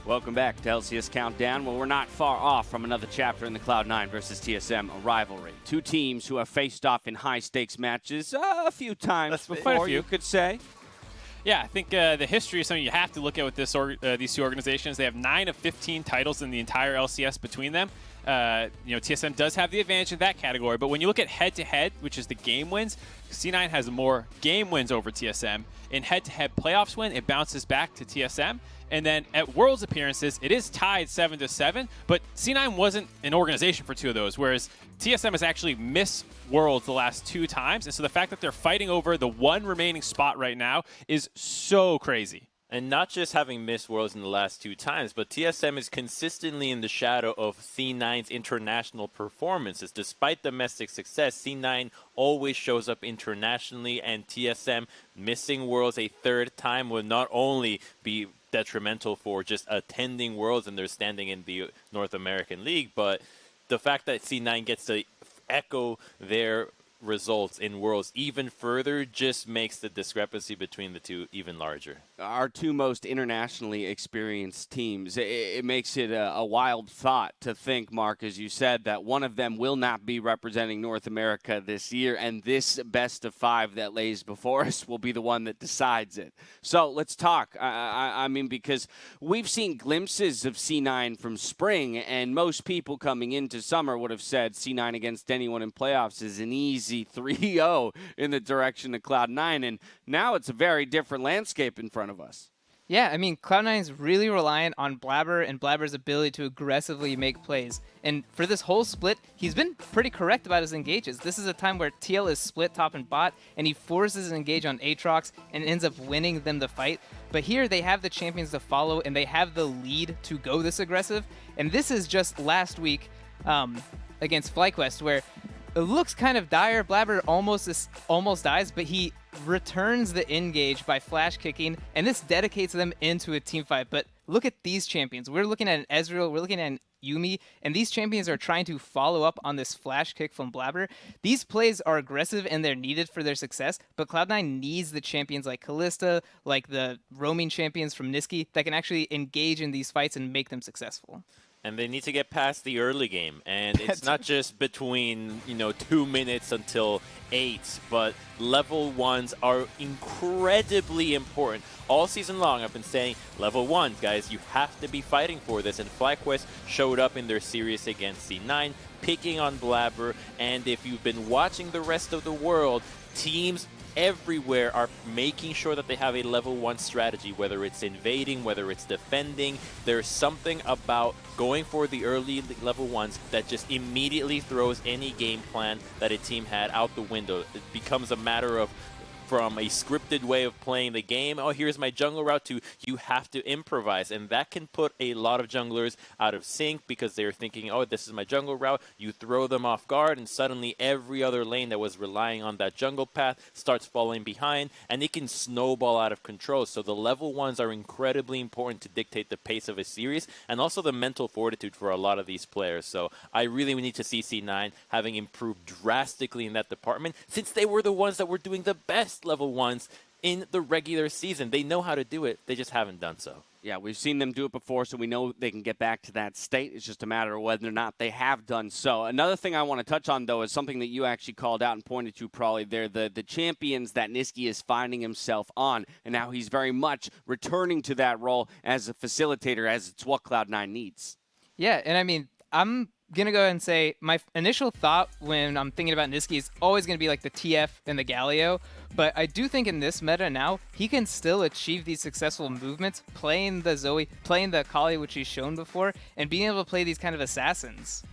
Welcome back to LCS Countdown. Well, we're not far off from another chapter in the Cloud9 versus TSM rivalry. Two teams who have faced off in high-stakes matches a few times before, you could say. Yeah, I think the history is something you have to look at with these two organizations. They have 9 of 15 titles in the entire LCS between them. TSM does have the advantage in that category, but when you look at head-to-head, which is the game wins, C9 has more game wins over TSM. In head-to-head playoffs win, it bounces back to TSM. And then at Worlds appearances, it is tied 7-7, but C9 wasn't an organization for 2 of those, whereas TSM has actually missed Worlds the last 2 times. And so the fact that they're fighting over the 1 remaining spot right now is so crazy. And not just having missed Worlds in the last 2 times, but TSM is consistently in the shadow of C9's international performances. Despite domestic success, C9 always shows up internationally, and TSM missing Worlds a 3rd time will not only be detrimental for just attending Worlds and their standing in the North American League, but the fact that C9 gets to echo their results in Worlds even further just makes the discrepancy between the two even larger. Our 2 most internationally experienced teams. It makes it a wild thought to think, Mark, as you said, that one of them will not be representing North America this year, and this best of 5 that lays before us will be the one that decides it. So let's talk. I mean, because we've seen glimpses of C9 from spring, and most people coming into summer would have said C9 against anyone in playoffs is an easy 3-0 in the direction of Cloud9, and now it's a very different landscape in front of us. Yeah, I mean, Cloud9 is really reliant on Blaber and Blaber's ability to aggressively make plays. And for this whole split, he's been pretty correct about his engages. This is a time where TL is split top and bot, and he forces an engage on Aatrox and ends up winning them the fight. But here they have the champions to follow, and they have the lead to go this aggressive. And this is just last week against FlyQuest, where it looks kind of dire. Blaber almost dies, but he returns the engage by flash kicking, and this dedicates them into a team fight. But look at these champions. We're looking at an Ezreal, we're looking at an Yuumi, and these champions are trying to follow up on this flash kick from Blaber. These plays are aggressive and they're needed for their success, but Cloud9 needs the champions like Kalista, like the roaming champions from Nisqy that can actually engage in these fights and make them successful. And they need to get past the early game. And it's not just between, 2 minutes until 8, but level 1s are incredibly important. All season long, I've been saying, level 1s, guys, you have to be fighting for this. And FlyQuest showed up in their series against C9, picking on Blaber. And if you've been watching the rest of the world, teams everywhere are making sure that they have a level 1 strategy, whether it's invading, whether it's defending. There's something about going for the early level 1s that just immediately throws any game plan that a team had out the window. It becomes a matter of, from a scripted way of playing the game, oh, here's my jungle route, to you have to improvise. And that can put a lot of junglers out of sync because they're thinking, oh, this is my jungle route. You throw them off guard, and suddenly every other lane that was relying on that jungle path starts falling behind, and it can snowball out of control. So the level 1s are incredibly important to dictate the pace of a series, and also the mental fortitude for a lot of these players. So I really need to see C9 having improved drastically in that department, since they were the ones that were doing the best level 1s in the regular season. They know how to do it. They just haven't done so. Yeah, we've seen them do it before, so we know they can get back to that state. It's just a matter of whether or not they have done so. Another thing I want to touch on, though, is something that you actually called out and pointed to probably there, the champions that Nisqy is finding himself on, and now he's very much returning to that role as a facilitator, as it's what Cloud9 needs. Yeah, and I mean, I'm going to go ahead and say my initial thought when I'm thinking about Nisqy is always going to be like the TF and the Galio, but I do think in this meta now, he can still achieve these successful movements, playing the Zoe, playing the Kali, which he's shown before, and being able to play these kind of assassins.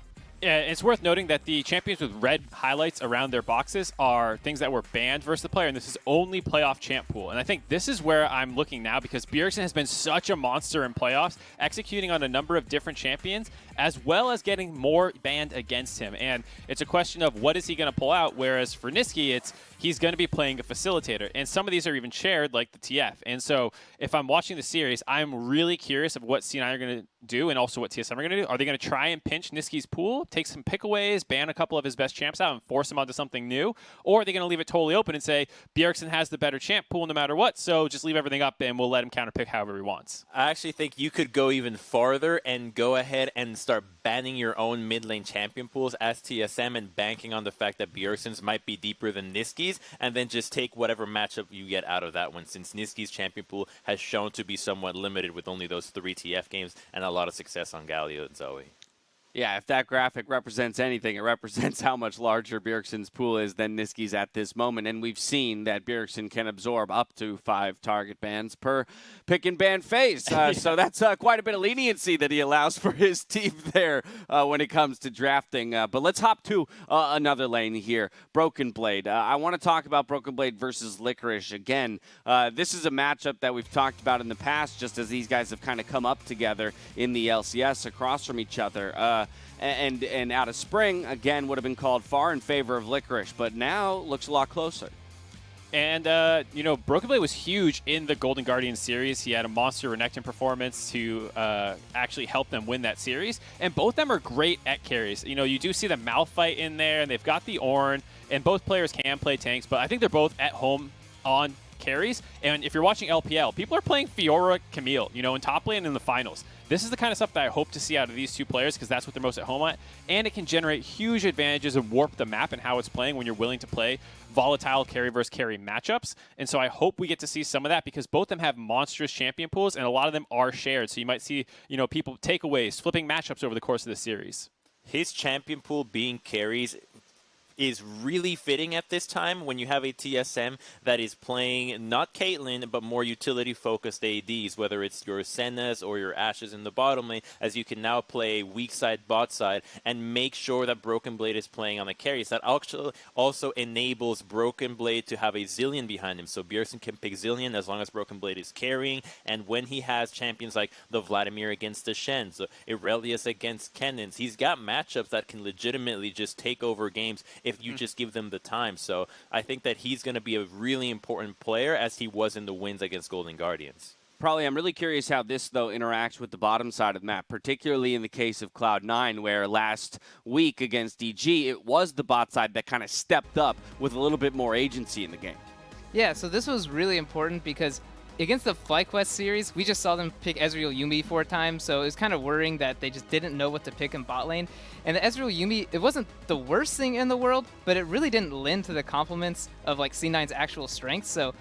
Yeah, it's worth noting that the champions with red highlights around their boxes are things that were banned versus the player, and this is only playoff champ pool. And I think this is where I'm looking now, because Bjergsen has been such a monster in playoffs, executing on a number of different champions, as well as getting more banned against him. And it's a question of what is he going to pull out, whereas for Nisqy, he's going to be playing a facilitator. And some of these are even shared, like the TF. And so if I'm watching the series, I'm really curious of what C9 are going to do, and also what TSM are going to do. Are they going to try and pinch Nisqy's pool? take some pickaways, ban a couple of his best champs out, and force him onto something new? Or are they going to leave it totally open and say, Bjergsen has the better champ pool no matter what, so just leave everything up and we'll let him counterpick however he wants? I actually think you could go even farther and go ahead and start banning your own mid lane champion pools as TSM and banking on the fact that Bjergsen's might be deeper than Nisqy's, and then just take whatever matchup you get out of that one, since Nisqy's champion pool has shown to be somewhat limited with only those 3 TF games and a lot of success on Galio and Zoe. Yeah, if that graphic represents anything, it represents how much larger Bjergsen's pool is than Nisqy's at this moment. And we've seen that Bjergsen can absorb up to 5 target bans per pick and ban phase. So that's quite a bit of leniency that he allows for his team there when it comes to drafting. But let's hop to another lane here, Broken Blade. I want to talk about Broken Blade versus Licorice again. This is a matchup that we've talked about in the past, just as these guys have kind of come up together in the LCS across from each other. And out of spring, again, would have been called far in favor of Licorice, but now looks a lot closer. And, Broken Blade was huge in the Golden Guardian series. He had a monster Renekton performance to actually help them win that series. And both of them are great at carries. You do see the Malphite in there, and they've got the Ornn, and both players can play tanks, but I think they're both at home on carries. And if you're watching LPL, people are playing Fiora Camille, in top lane in the finals. This is the kind of stuff that I hope to see out of these two players because that's what they're most at home at. And it can generate huge advantages and warp the map and how it's playing when you're willing to play volatile carry versus carry matchups. And so I hope we get to see some of that because both of them have monstrous champion pools and a lot of them are shared. So you might see, people takeaways, flipping matchups over the course of the series. His champion pool being carries is really fitting at this time when you have a TSM that is playing not Caitlyn, but more utility-focused ADs, whether it's your Sennas or your Ashes in the bottom lane, as you can now play weak side, bot side, and make sure that Broken Blade is playing on the carries. That actually also enables Broken Blade to have a Zillion behind him, so Bjergsen can pick Zillion as long as Broken Blade is carrying, and when he has champions like the Vladimir against the Shen, so Aurelius against Cannons, he's got matchups that can legitimately just take over games if you just give them the time. So I think that he's going to be a really important player as he was in the wins against Golden Guardians. Probably, I'm really curious how this, though, interacts with the bottom side of the map, particularly in the case of Cloud9, where last week against DG, it was the bot side that kind of stepped up with a little bit more agency in the game. Yeah, so this was really important because against the FlyQuest series, we just saw them pick Ezreal Yuumi 4 times, so it was kind of worrying that they just didn't know what to pick in bot lane. And the Ezreal Yuumi, it wasn't the worst thing in the world, but it really didn't lend to the compliments of like C9's actual strengths. So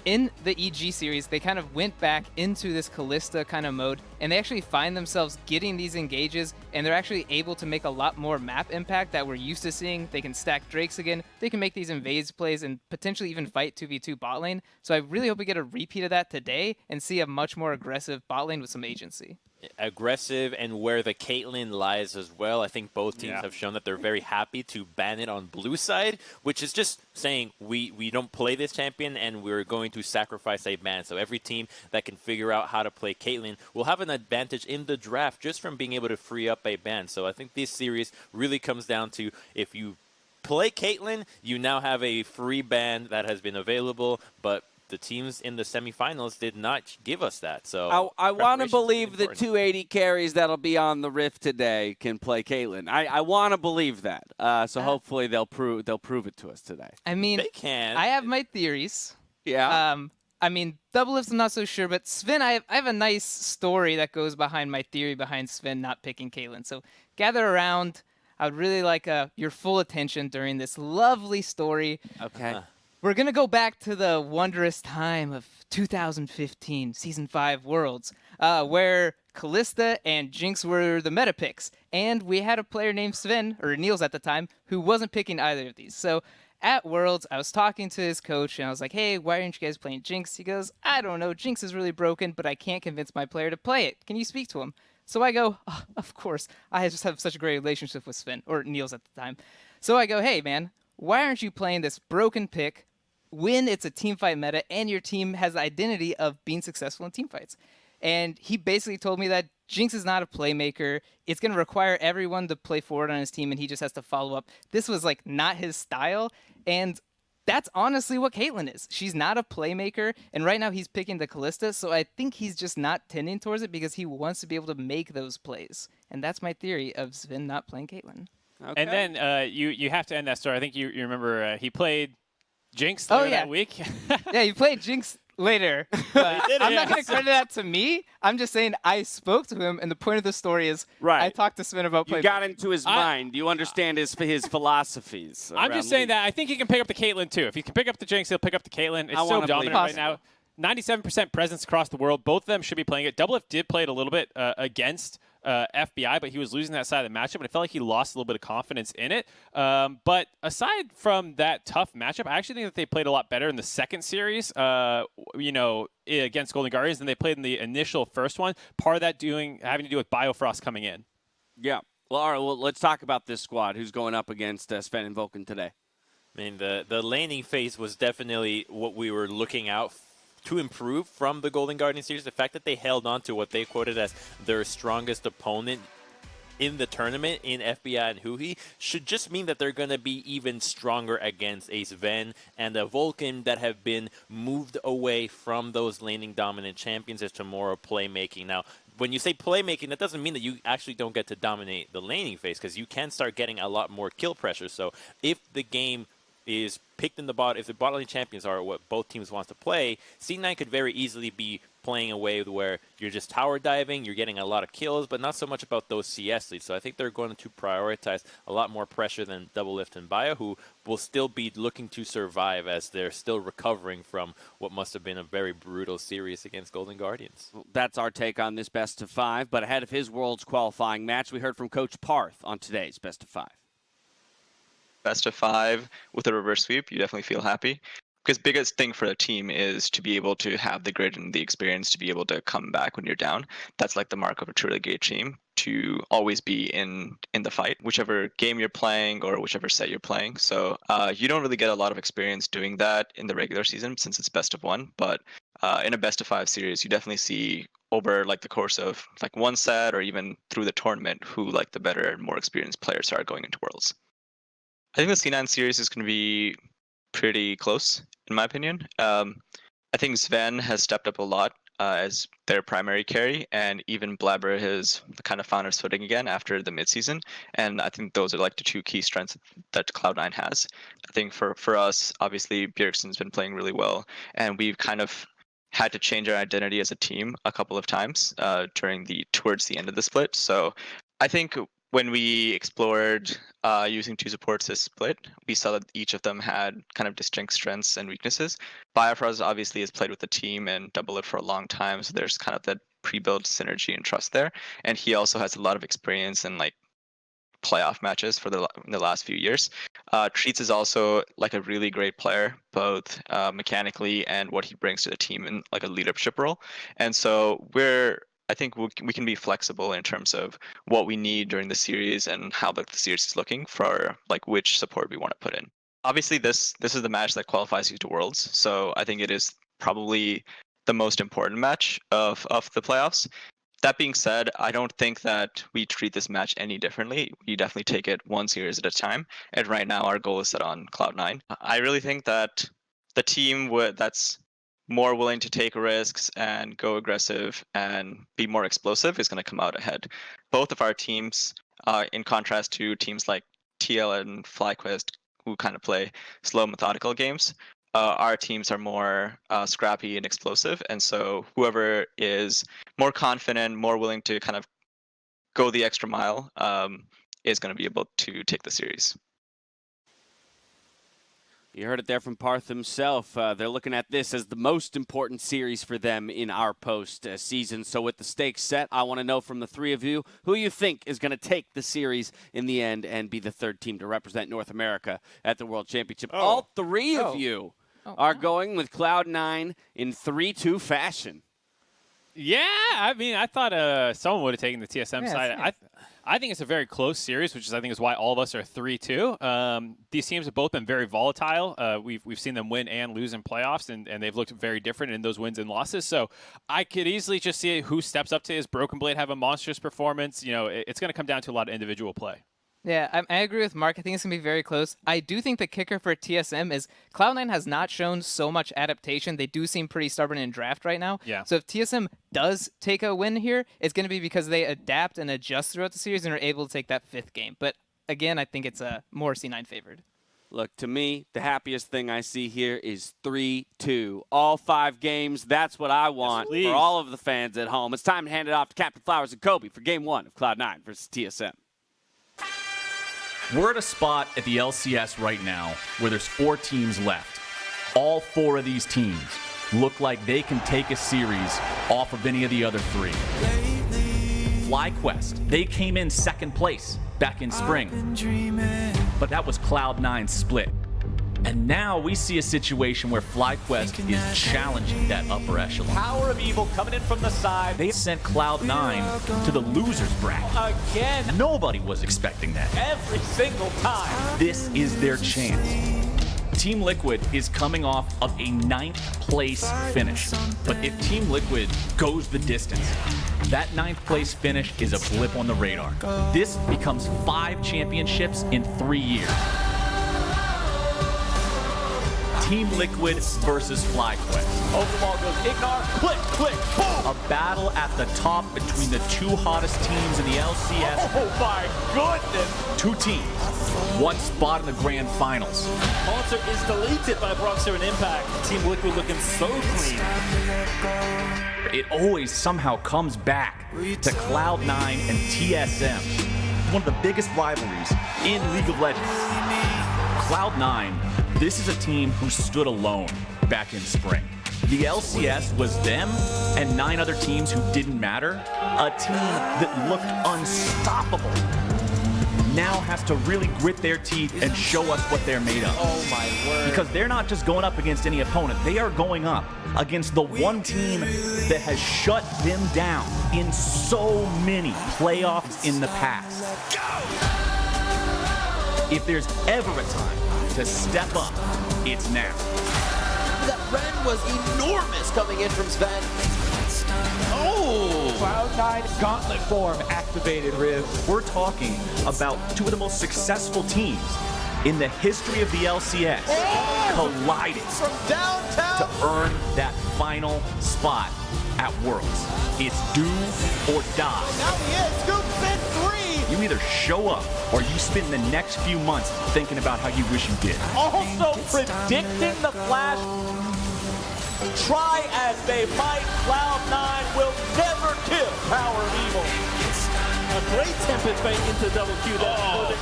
in the EG series, they kind of went back into this Kalista kind of mode, and they actually find themselves getting these engages, and they're actually able to make a lot more map impact that we're used to seeing. They can stack Drakes again, they can make these invades plays, and potentially even fight 2v2 bot lane. So I really hope we get a repeat of that today and see a much more aggressive bot lane with some agency. Aggressive and where the Caitlyn lies as well. I think both teams have shown that they're very happy to ban it on blue side, which is just saying we don't play this champion and we're going to sacrifice a ban. So every team that can figure out how to play Caitlyn will have an advantage in the draft just from being able to free up a ban. So I think this series really comes down to if you play Caitlyn, you now have a free ban that has been available, but the teams in the semifinals did not give us that. So I want to believe the 280 carries that'll be on the Rift today can play Caitlyn. I want to believe that. So hopefully they'll prove it to us today. I mean, they can. I have my theories. Yeah. I mean, Doublelift, I'm not so sure, but Zven, I have a nice story that goes behind my theory behind Zven not picking Caitlyn. So gather around. I would really like your full attention during this lovely story. Okay. We're going to go back to the wondrous time of 2015 Season 5 Worlds, where Kalista and Jinx were the meta picks. And we had a player named Zven, or Niels at the time, who wasn't picking either of these. So at Worlds, I was talking to his coach, and I was like, hey, why aren't you guys playing Jinx? He goes, I don't know, Jinx is really broken, but I can't convince my player to play it. Can you speak to him? So I go, oh, of course. I just have such a great relationship with Zven, or Niels at the time. So I go, hey, man, why aren't you playing this broken pick when it's a teamfight meta and your team has the identity of being successful in teamfights? And he basically told me that Jinx is not a playmaker. It's going to require everyone to play forward on his team, and he just has to follow up. This was like not his style, and that's honestly what Caitlyn is. She's not a playmaker, and right now he's picking the Kalista, so I think he's just not tending towards it because he wants to be able to make those plays. And that's my theory of Zven not playing Caitlyn. Okay. And then you have to end that story. I think you remember he played Jinx later that week. Yeah, you played Jinx later. But I'm not going to credit that to me. I'm just saying I spoke to him, and the point of the story is I talked to Sven about You got into his mind. You understand his philosophies. I'm just saying that I think he can pick up the Caitlyn, too. If he can pick up the Jinx, he'll pick up the Caitlyn. It's so dominant right now. 97% presence across the world. Both of them should be playing it. Doublelift did play it a little bit against FBI, but he was losing that side of the matchup, and I felt like he lost a little bit of confidence in it. But aside from that tough matchup, I actually think that they played a lot better in the second series, against Golden Guardians than they played in the initial first one. Part of that having to do with Biofrost coming in. Yeah. Well, all right, well, let's talk about this squad who's going up against Zven and Vulcan today. I mean, the laning phase was definitely what we were looking out to improve from the Golden Guardian series. The fact that they held on to what they quoted as their strongest opponent in the tournament in FBI and Huhi should just mean that they're going to be even stronger against a Zven and a Vulcan that have been moved away from those laning dominant champions as to more of playmaking. Now, when you say playmaking, that doesn't mean that you actually don't get to dominate the laning phase, because you can start getting a lot more kill pressure. So if the game is picked in the bot, if the bot lane champions are what both teams want to play, C9 could very easily be playing a way where you're just tower diving, you're getting a lot of kills, but not so much about those CS leads. So I think they're going to prioritize a lot more pressure than Doublelift and Bio, who will still be looking to survive as they're still recovering from what must have been a very brutal series against Golden Guardians. Well, that's our take on this best of 5, but ahead of his Worlds qualifying match, we heard from Coach Parth on today's best of 5. Best of 5 with a reverse sweep, you definitely feel happy. Because biggest thing for a team is to be able to have the grit and the experience to be able to come back when you're down. That's like the mark of a truly great team, to always be in the fight, whichever game you're playing or whichever set you're playing. So you don't really get a lot of experience doing that in the regular season since it's best of 1. But in a best of 5 series, you definitely see over like the course of like one set or even through the tournament who like the better and more experienced players are going into Worlds. I think the C9 series is going to be pretty close, in my opinion. I think Zven has stepped up a lot as their primary carry, and even Blaber has kind of found his footing again after the midseason. And I think those are like the 2 key strengths that Cloud9 has. I think for us, obviously, Bjergsen's been playing really well, and we've kind of had to change our identity as a team a couple of times towards the end of the split. So I think when we explored using 2 supports this split, we saw that each of them had kind of distinct strengths and weaknesses. Biofrost obviously has played with the team and Doublelift for a long time, so there's kind of that pre-built synergy and trust there. And he also has a lot of experience in like playoff matches for the last few years. Treats is also like a really great player, both mechanically and what he brings to the team in like a leadership role. And so I think we can be flexible in terms of what we need during the series and how the series is looking for like which support we want to put in. Obviously, this is the match that qualifies you to Worlds, so I think it is probably the most important match of the playoffs. That being said, I don't think that we treat this match any differently. We definitely take it one series at a time, and right now our goal is set on Cloud9. I really think that the team that's more willing to take risks and go aggressive and be more explosive is going to come out ahead. Both of our teams, in contrast to teams like TL and FlyQuest, who kind of play slow, methodical games, our teams are more scrappy and explosive. And so whoever is more confident, more willing to kind of go the extra mile is going to be able to take the series. You heard it there from Parth himself. They're looking at this as the most important series for them in our post-season. So with the stakes set, I want to know from the 3 of you, who you think is going to take the series in the end and be the 3rd team to represent North America at the World Championship. All 3 of you are going with Cloud9 in 3-2 fashion. Yeah, I mean, I thought someone would have taken the TSM side. Nice. I think it's a very close series, which I think is why all of us are 3-2. These teams have both been very volatile. We've seen them win and lose in playoffs, and they've looked very different in those wins and losses. So I could easily just see who steps up to his Broken Blade have a monstrous performance. You know, it's going to come down to a lot of individual play. Yeah, I agree with Mark. I think it's going to be very close. I do think the kicker for TSM is Cloud9 has not shown so much adaptation. They do seem pretty stubborn in draft right now. Yeah. So if TSM does take a win here, it's going to be because they adapt and adjust throughout the series and are able to take that 5th game. But again, I think it's more C9 favored. Look, to me, the happiest thing I see here is 3-2. All 5 games, that's what I want for all of the fans at home. It's time to hand it off to Captain Flowers and Kobe for Game 1 of Cloud9 versus TSM. We're at a spot at the LCS right now where there's 4 teams left. All 4 of these teams look like they can take a series off of any of the other 3. FlyQuest, they came in 2nd place back in spring, but that was Cloud9 split. And now we see a situation where FlyQuest is challenging that upper echelon. Power of Evil coming in from the side. They sent Cloud9 to the losers bracket. Again, Nobody was expecting that. every single time. This is their chance. Team Liquid is coming off of a 9th place finish. But if Team Liquid goes the distance, that 9th place finish is a blip on the radar. This becomes 5 championships in 3 years. Team Liquid versus FlyQuest. Over the ball goes Ignar. Click, click, boom. A battle at the top between the 2 hottest teams in the LCS. Oh my goodness. 2 teams, 1 spot in the grand finals. Monster is deleted by Bjergsen and Impact. Team Liquid looking so clean. It always somehow comes back to Cloud9 and TSM. One of the biggest rivalries in League of Legends. Cloud9, this is a team who stood alone back in spring. The LCS was them and 9 other teams who didn't matter. A team that looked unstoppable now has to really grit their teeth and show us what they're made of. Oh my word. Because they're not just going up against any opponent, they are going up against the one team that has shut them down in so many playoffs in the past. If there's ever a time to step up, it's now. That Ren was enormous coming in from Zven. Oh! Cloud9 gauntlet form activated, Riv. We're talking about 2 of the most successful teams in the history of the LCS colliding From downtown. to earn that final spot at Worlds. It's do or die. Now he is. Scoops in 3. You either show up or you spend the next few months thinking about how you wish you did. Also predicting the flash. Try as they might, Cloud9 will never kill Power of Evil. A great Tempest fake into double Q.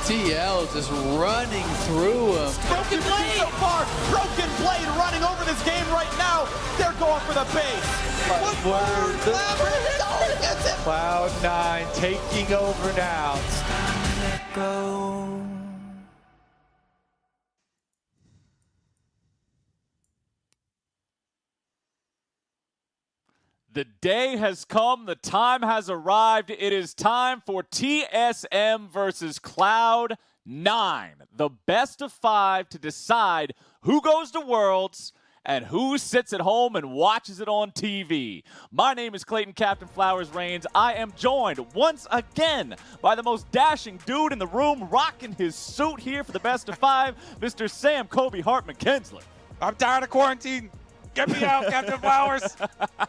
TL just running through him. Broken Blade so far. Broken Blade running over this game right now. They're going for the base. Cloud9 taking over now. The day has come, the time has arrived. It is time for TSM versus Cloud9. The best of 5 to decide who goes to Worlds and who sits at home and watches it on TV. My name is Clayton Captain Flowers Reigns. I am joined once again by the most dashing dude in the room, rocking his suit here for the best of 5, Mr. Sam Kobe Hartman Kinsler. I'm tired of quarantine. Get me out, Captain Flowers.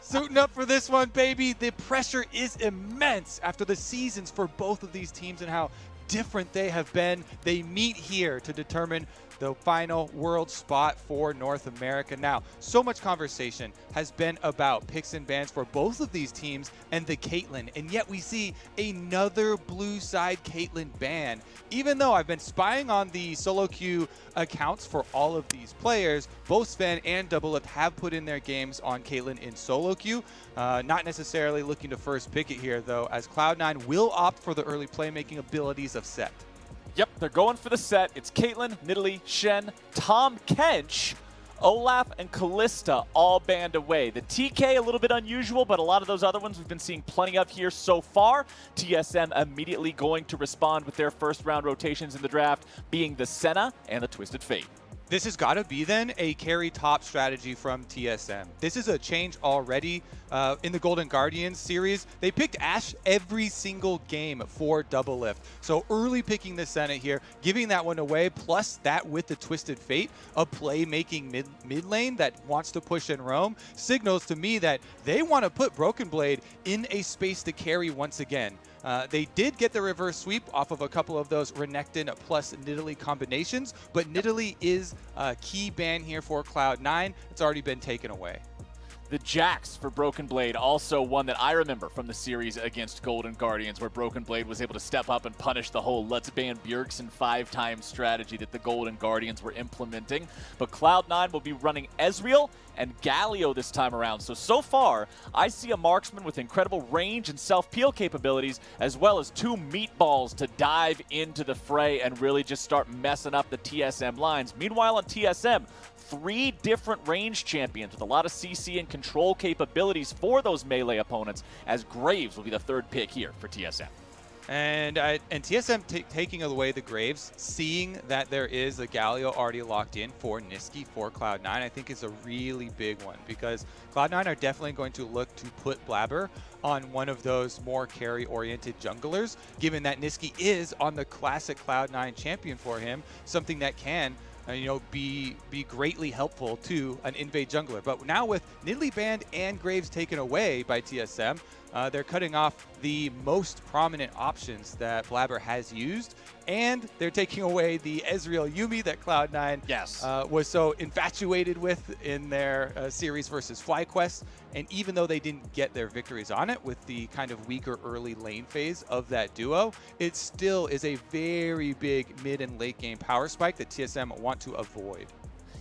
Suiting up for this one, baby. The pressure is immense after the seasons for both of these teams and how different they have been. They meet here to determine the final world spot for North America. Now, so much conversation has been about picks and bans for both of these teams and the Caitlyn, and yet we see another blue side Caitlyn ban. Even though I've been spying on the solo queue accounts for all of these players, both Zven and Doublelift have put in their games on Caitlyn in solo queue. Not necessarily looking to first pick it here, though, as Cloud9 will opt for the early playmaking abilities of Sett. Yep, they're going for the set. It's Caitlyn, Nidalee, Shen, Tom Kench, Olaf, and Kalista all banned away. The TK, a little bit unusual, but a lot of those other ones we've been seeing plenty of here so far. TSM immediately going to respond with their first round rotations in the draft, being the Senna and the Twisted Fate. This has got to be then a carry top strategy from TSM. This is a change already in the Golden Guardians series. They picked Ashe every single game for Doublelift. So early picking the Senna here, giving that one away, plus that with the Twisted Fate, a play-making mid lane that wants to push and roam, signals to me that they want to put Broken Blade in a space to carry once again. They did get the reverse sweep off of a couple of those Renekton plus Nidalee combinations, but Nidalee is a key ban here for Cloud9. It's already been taken away. The Jax for Broken Blade, also one that I remember from the series against Golden Guardians, where Broken Blade was able to step up and punish the whole let's ban Bjergsen 5-time strategy that the Golden Guardians were implementing. But Cloud9 will be running Ezreal and Galio this time around. So far, I see a marksman with incredible range and self-peel capabilities, as well as 2 meatballs to dive into the fray and really just start messing up the TSM lines. Meanwhile, on TSM, 3 different range champions with a lot of CC and control capabilities for those melee opponents, as Graves will be the 3rd pick here for TSM. And TSM taking away the Graves, seeing that there is a Galio already locked in for Nisqy for Cloud9, I think is a really big one, because Cloud9 are definitely going to look to put Blaber on one of those more carry-oriented junglers, given that Nisqy is on the classic Cloud9 champion for him, something that can be greatly helpful to an invade jungler. But now with Nidalee banned and Graves taken away by TSM, they're cutting off the most prominent options that Blaber has used, and they're taking away the Ezreal Yuumi that Cloud9 was so infatuated with in their series versus FlyQuest. And even though they didn't get their victories on it with the kind of weaker early lane phase of that duo, it still is a very big mid and late game power spike that TSM want to avoid.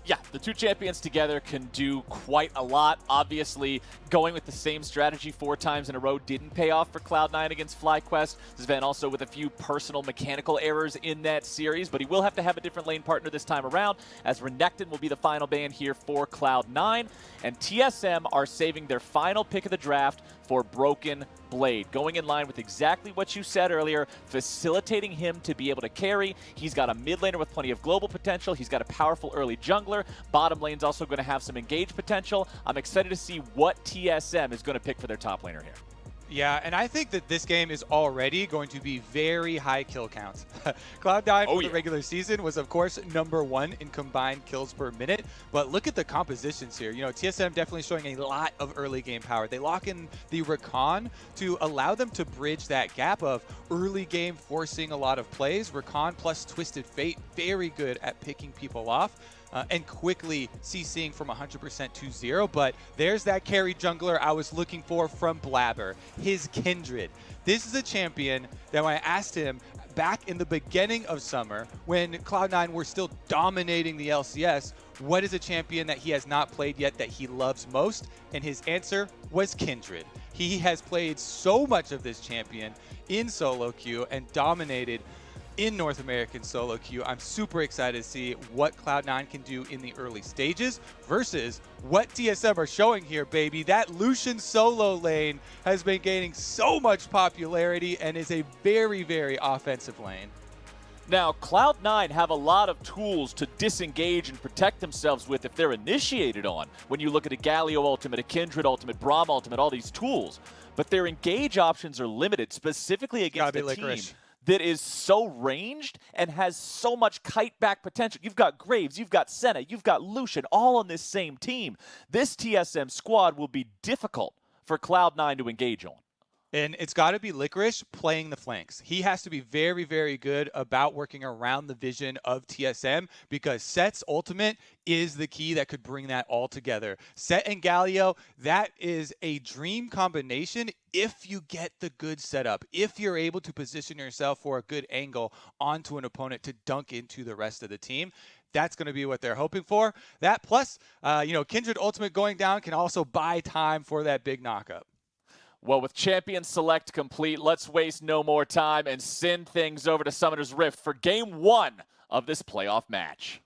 Yeah, the 2 champions together can do quite a lot. Obviously, going with the same strategy 4 times in a row didn't pay off for Cloud9 against FlyQuest. Zven also with a few personal mechanical errors in that series, but he will have to have a different lane partner this time around, as Renekton will be the final ban here for Cloud9. And TSM are saving their final pick of the draft for Broken Blade, going in line with exactly what you said earlier, facilitating him to be able to carry. He's got a mid laner with plenty of global potential. He's got a powerful early jungler. Bottom lane's also going to have some engage potential. I'm excited to see what TSM is going to pick for their top laner here. Yeah, and I think that this game is already going to be very high kill counts. Cloud9 for the regular season was, of course, #1 in combined kills per minute. But look at the compositions here. TSM definitely showing a lot of early game power. They lock in the Rakan to allow them to bridge that gap of early game forcing a lot of plays. Rakan plus Twisted Fate, very good at picking people off. And quickly CCing from 100% to 0. But there's that carry jungler I was looking for from Blaber, his Kindred. This is a champion that when I asked him back in the beginning of summer, when Cloud9 were still dominating the LCS, what is a champion that he has not played yet that he loves most? And his answer was Kindred. He has played so much of this champion in solo queue and dominated in North American solo queue. I'm super excited to see what Cloud9 can do in the early stages versus what TSM are showing here, baby. That Lucian solo lane has been gaining so much popularity and is a very, very offensive lane. Now, Cloud9 have a lot of tools to disengage and protect themselves with if they're initiated on. When you look at a Galio ultimate, a Kindred ultimate, Braum ultimate, all these tools. But their engage options are limited, specifically against a team that is so ranged and has so much kite back potential. You've got Graves, you've got Senna, you've got Lucian, all on this same team. This TSM squad will be difficult for Cloud9 to engage on. And it's got to be Licorice playing the flanks. He has to be very, very good about working around the vision of TSM, because Sett's ultimate is the key that could bring that all together. Sett and Galio, that is a dream combination if you get the good setup, if you're able to position yourself for a good angle onto an opponent to dunk into the rest of the team. That's going to be what they're hoping for. That plus, Kindred ultimate going down can also buy time for that big knockup. Well, with Champion Select complete, let's waste no more time and send things over to Summoner's Rift for Game 1 of this playoff match.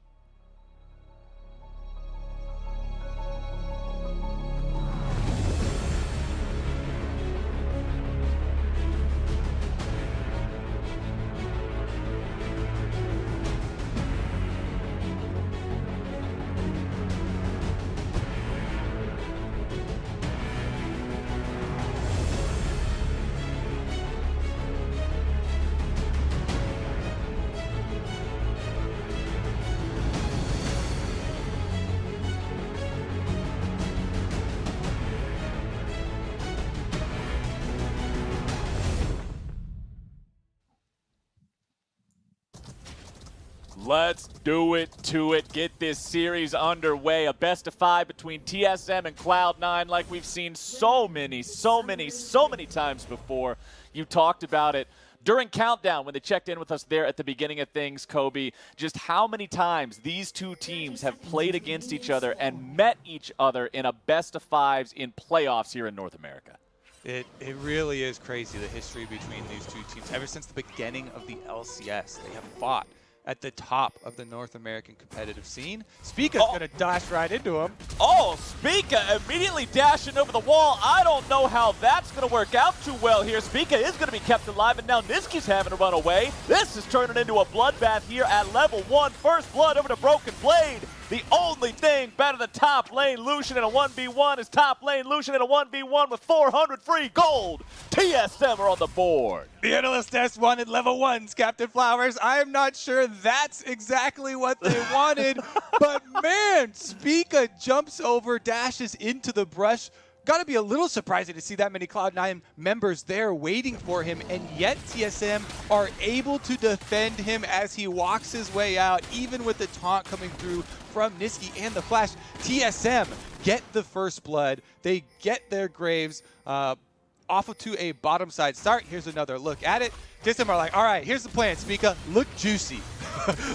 Let's do it to it. Get this series underway. A best of 5 between TSM and Cloud9 like we've seen so many times before. You talked about it during Countdown when they checked in with us there at the beginning of things, Kobe, just how many times these two teams have played against each other and met each other in a best of 5s in playoffs here in North America. It really is crazy, the history between these two teams. Ever since the beginning of the LCS, they have fought at the top of the North American competitive scene. Spica's gonna dash right into him. Oh, Spica immediately dashing over the wall. I don't know how that's gonna work out too well here. Spica is gonna be kept alive, and now Nisqy's having to run away. This is turning into a bloodbath here at level 1. First blood over to Broken Blade. The only thing better than top lane Lucian in a 1v1 is top lane Lucian in a 1v1 with 400 free gold. TSM are on the board. The Analyst S wanted level 1s, Captain Flowers. I am not sure that's exactly what they wanted, but man, Spica jumps over, dashes into the brush. Gotta be a little surprising to see that many Cloud9 members there waiting for him, and yet TSM are able to defend him as he walks his way out, even with the taunt coming through from Nisqy and the flash. TSM get the first blood. They get their Graves off of to a bottom side start. Here's another look at it. TSM are like, all right, here's the plan, Spica. Look juicy.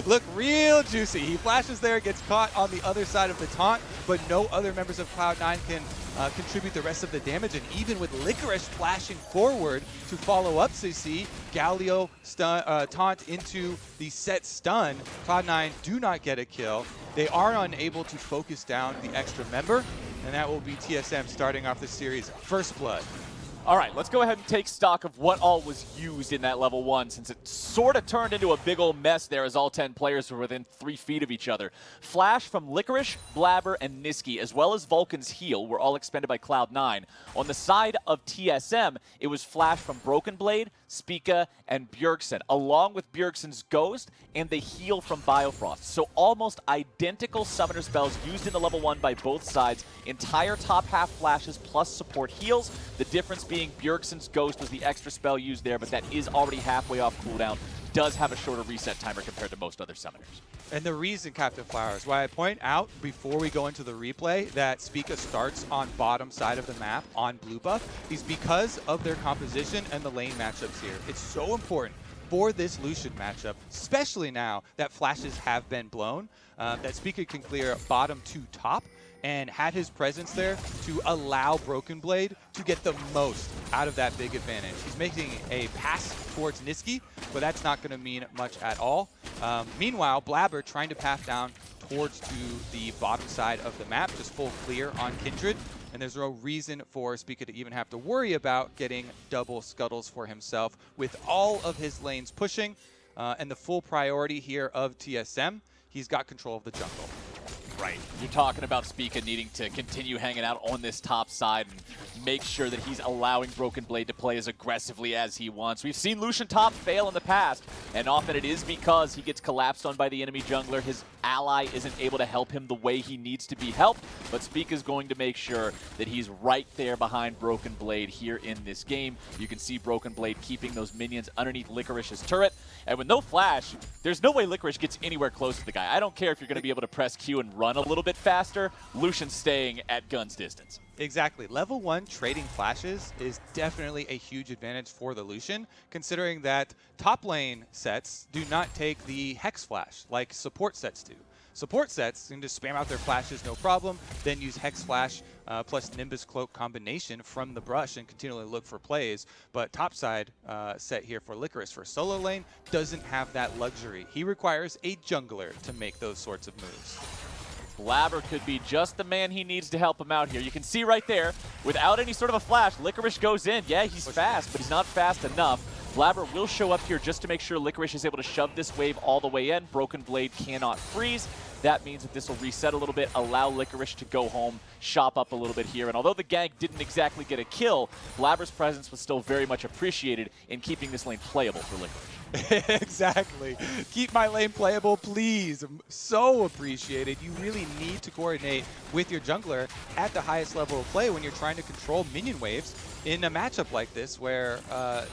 Look real juicy. He flashes there, gets caught on the other side of the taunt, but no other members of Cloud9 can contribute the rest of the damage. And even with Licorice flashing forward to follow up CC, Galio taunt into the Sett stun. Cloud9 do not get a kill. They are unable to focus down the extra member, and that will be TSM starting off the series first blood. All right, let's go ahead and take stock of what all was used in that level 1, since it sort of turned into a big old mess there as all 10 players were within 3 feet of each other. Flash from Licorice, Blaber, and Nisqy, as well as Vulcan's heal, were all expended by Cloud9. On the side of TSM, it was Flash from Broken Blade, Spica, and Bjergsen, along with Bjergsen's Ghost and the heal from Biofrost. So almost identical summoner spells used in the level 1 by both sides. Entire top half flashes plus support heals. The difference being Bjergsen's Ghost was the extra spell used there, but that is already halfway off cooldown. Does have a shorter reset timer compared to most other summoners. And the reason, Captain Flowers, why I point out before we go into the replay that Spica starts on bottom side of the map on blue buff is because of their composition and the lane matchups here. It's so important for this Lucian matchup, especially now that flashes have been blown, that Spica can clear bottom to top and had his presence there to allow Broken Blade to get the most out of that big advantage. He's making a pass towards Nisqy, but that's not going to mean much at all. Meanwhile, Blaber trying to path down towards to the bottom side of the map, just full clear on Kindred, and there's no reason for Spica to even have to worry about getting double scuttles for himself with all of his lanes pushing, and the full priority here of TSM. He's got control of the jungle. Right. You're talking about Spica needing to continue hanging out on this top side and make sure that he's allowing Broken Blade to play as aggressively as he wants. We've seen Lucian top fail in the past, and often it is because he gets collapsed on by the enemy jungler. His ally isn't able to help him the way he needs to be helped, but Spica's going to make sure that he's right there behind Broken Blade here in this game. You can see Broken Blade keeping those minions underneath Licorice's turret, and with no flash, there's no way Licorice gets anywhere close to the guy. I don't care if you're going to be able to press Q and run a little bit faster. Lucian's staying at gun's distance. Exactly. Level 1 trading flashes is definitely a huge advantage for the Lucian, considering that top lane sets do not take the Hex Flash like support sets do. Support sets can just spam out their flashes no problem, then use Hex Flash plus Nimbus Cloak combination from the brush and continually look for plays. But topside set here for Licorice for solo lane doesn't have that luxury. He requires a jungler to make those sorts of moves. Blaber could be just the man he needs to help him out here. You can see right there, without any sort of a flash, Licorice goes in. Yeah, he's fast, but he's not fast enough. Blaber will show up here just to make sure Licorice is able to shove this wave all the way in. Broken Blade cannot freeze. That means that this will reset a little bit, allow Licorice to go home, shop up a little bit here. And although the gank didn't exactly get a kill, Blaber's presence was still very much appreciated in keeping this lane playable for Licorice. Exactly. Keep my lane playable, please. So appreciated. You really need to coordinate with your jungler at the highest level of play when you're trying to control minion waves in a matchup like this where,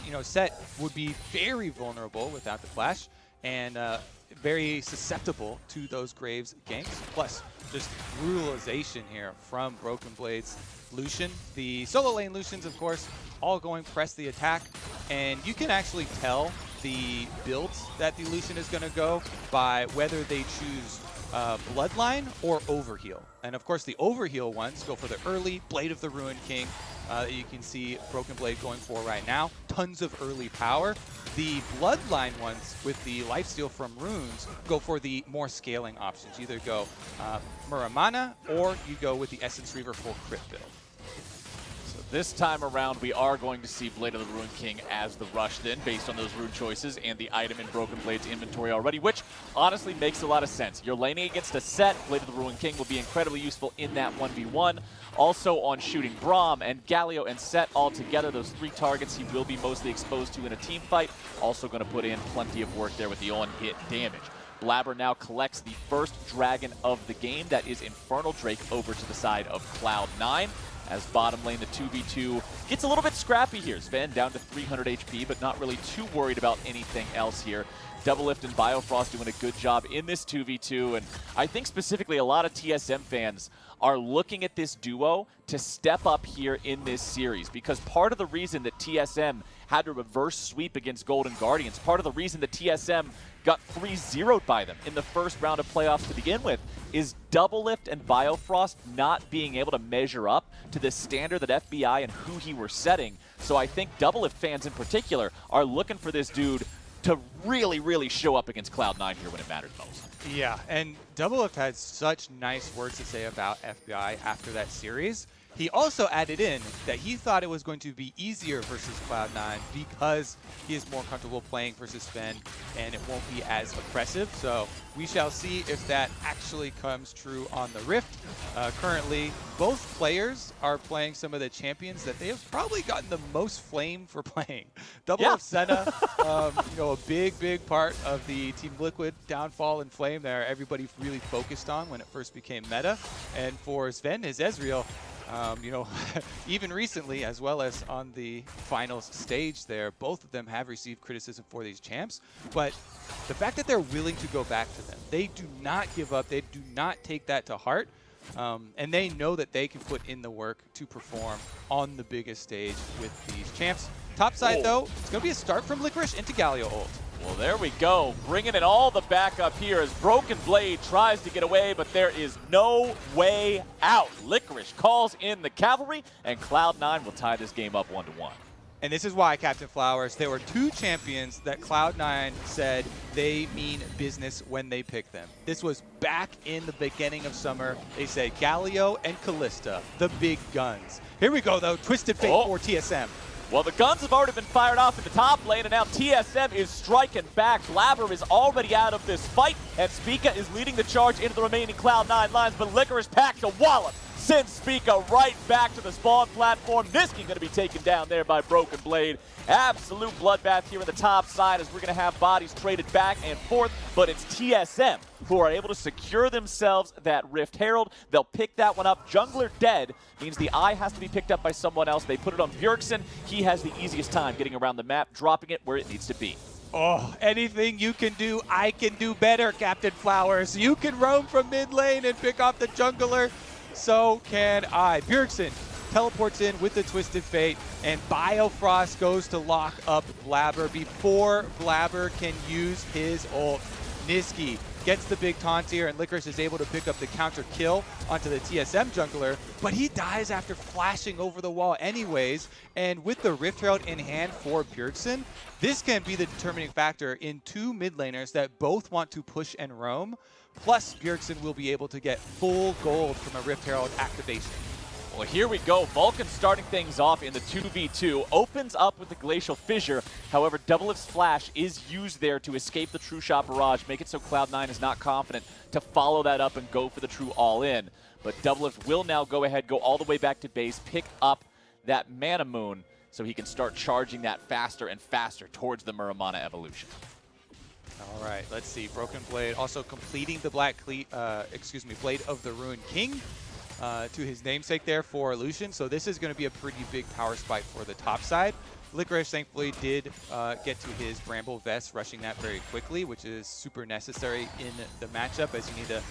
you know, Sett would be very vulnerable without the flash. and very susceptible to those Graves ganks. Plus, just brutalization here from Broken Blade's Lucian. The solo lane Lucians, of course, all going press the attack, and you can actually tell the builds that the Lucian is going to go by whether they choose Bloodline or Overheal. And of course, the Overheal ones go for the early Blade of the Ruined King that you can see Broken Blade going for right now. Tons of early power. The Bloodline ones with the lifesteal from runes go for the more scaling options. You either go Muramana or you go with the Essence Reaver full crit build. So this time around, we are going to see Blade of the Ruined King as the rush then, based on those rune choices and the item in Broken Blade's inventory already, which honestly makes a lot of sense. You're laning against a Sett, Blade of the Ruined King will be incredibly useful in that 1v1. Also on shooting Braum and Galio and Sett all together, those 3 targets he will be mostly exposed to in a team fight. Also going to put in plenty of work there with the on-hit damage. Blaber now collects the first dragon of the game, that is Infernal Drake, over to the side of Cloud9. As bottom lane, the 2v2 gets a little bit scrappy here. Zven down to 300 HP, but not really too worried about anything else here. Doublelift and Biofrost doing a good job in this 2v2, and I think specifically a lot of TSM fans are looking at this duo to step up here in this series, because part of the reason that TSM had to reverse sweep against Golden Guardians, part of the reason that TSM got 3-0'd by them in the first round of playoffs to begin with, is Doublelift and Biofrost not being able to measure up to the standard that FBI and who he were setting. So I think Doublelift fans in particular are looking for this dude to really, really show up against Cloud9 here when it mattered most. Yeah, and Doublelift had such nice words to say about FBI after that series. He also added in that he thought it was going to be easier versus Cloud9 because he is more comfortable playing versus Zven and it won't be as oppressive. So we shall see if that actually comes true on the Rift. Currently, both players are playing some of the champions that they have probably gotten the most flame for playing. Doublelift Senna, you know, a big part of the Team Liquid downfall and flame there. Everybody really focused on when it first became meta. And for Zven, his Ezreal, you know, even recently, as well as on the finals stage there, both of them have received criticism for these champs. But the fact that they're willing to go back to them, they do not give up, they do not take that to heart, and they know that they can put in the work to perform on the biggest stage with these champs. Top side, though, it's going to be a start from Licorice into Galio ult. Well, there we go. Bringing in all the backup here as Broken Blade tries to get away, but there is no way out. Licorice calls in the cavalry, and Cloud9 will tie this game up 1-1. And this is why, Captain Flowers, there were 2 champions that Cloud9 said they mean business when they pick them. This was back in the beginning of summer. They said Galio and Kalista, the big guns. Here we go, though. Twisted Fate for TSM. Well, the guns have already been fired off in the top lane, and now TSM is striking back. Blaber is already out of this fight, and Spica is leading the charge into the remaining Cloud9 lines, but Licorice packed a wallop. Sends Spica right back to the spawn platform. Nisqy going to be taken down there by Broken Blade. Absolute bloodbath here in the top side as we're going to have bodies traded back and forth, but it's TSM who are able to secure themselves that Rift Herald. They'll pick that one up. Jungler dead means the eye has to be picked up by someone else. They put it on Bjergsen. He has the easiest time getting around the map, dropping it where it needs to be. Oh, anything you can do, I can do better, Captain Flowers. You can roam from mid lane and pick off the jungler. So can I. Bjergsen teleports in with the Twisted Fate, and Biofrost goes to lock up Blaber before Blaber can use his ult. Nisqy gets the big taunt here, and Licorice is able to pick up the counter kill onto the TSM jungler, but he dies after flashing over the wall anyways, and with the Rift Herald in hand for Bjergsen, this can be the determining factor in 2 mid laners that both want to push and roam. Plus, Bjergsen will be able to get full gold from a Rift Herald activation. Well, here we go. Vulcan starting things off in the 2v2. Opens up with the Glacial Fissure. However, Doublelift's flash is used there to escape the True Shot Barrage, make it so Cloud9 is not confident to follow that up and go for the true all-in. But Doublelift will now go ahead, go all the way back to base, pick up that Mana Moon so he can start charging that faster and faster towards the Muramana evolution. All right, let's see. Broken Blade also completing the Blade of the Ruined King. to his namesake there for Lucian. So this is going to be a pretty big power spike for the top side. Licorice thankfully did get to his Bramble Vest, rushing that very quickly, which is super necessary in the matchup as you need to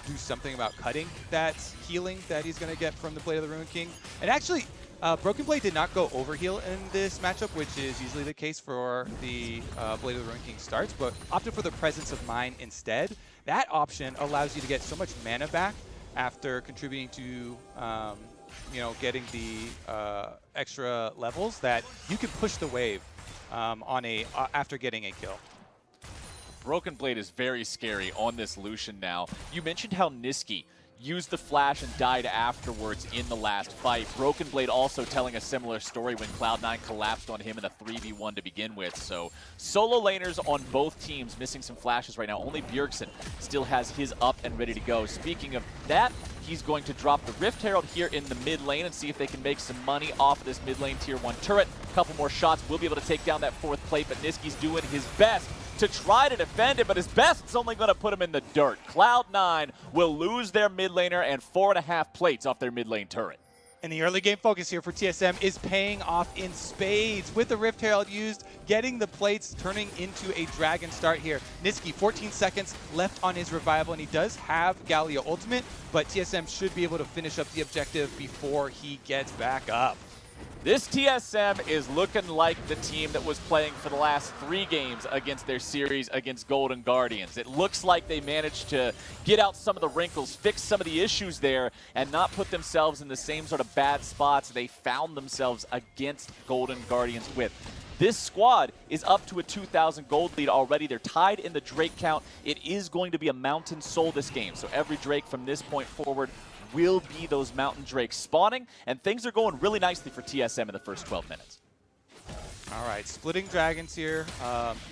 do something about cutting that healing that he's going to get from the Blade of the Ruined King. And actually, Broken Blade did not go overheal in this matchup, which is usually the case for the Blade of the Ruined King starts, but opted for the Presence of Mind instead. That option allows you to get so much mana back after contributing to getting the extra levels that you can push the wave after getting a kill. Broken Blade is very scary on this Lucian now. You mentioned how Nisqy used the flash and died afterwards in the last fight. Broken Blade also telling a similar story when Cloud9 collapsed on him in a 3v1 to begin with. So solo laners on both teams missing some flashes right now. Only Bjergsen still has his up and ready to go. Speaking of that, he's going to drop the Rift Herald here in the mid lane and see if they can make some money off of this mid lane tier 1 turret. A couple more shots will be able to take down that 4th plate, but Nisqy's doing his best to try to defend it, but his best's only going to put him in the dirt. Cloud9 will lose their mid laner and 4.5 plates off their mid lane turret. And the early game focus here for TSM is paying off in spades with the Rift Herald used, getting the plates, turning into a dragon start here. Nisqy, 14 seconds left on his revival, and he does have Galio ultimate, but TSM should be able to finish up the objective before he gets back up. This TSM is looking like the team that was playing for the last 3 games against their series against Golden Guardians. It looks like they managed to get out some of the wrinkles, fix some of the issues there, and not put themselves in the same sort of bad spots they found themselves against Golden Guardians with. This squad is up to a 2,000 gold lead already. They're tied in the Drake count. It is going to be a Mountain Soul this game, so every Drake from this point forward will be those Mountain Drakes spawning, and things are going really nicely for TSM in the first 12 minutes. All right, splitting dragons here.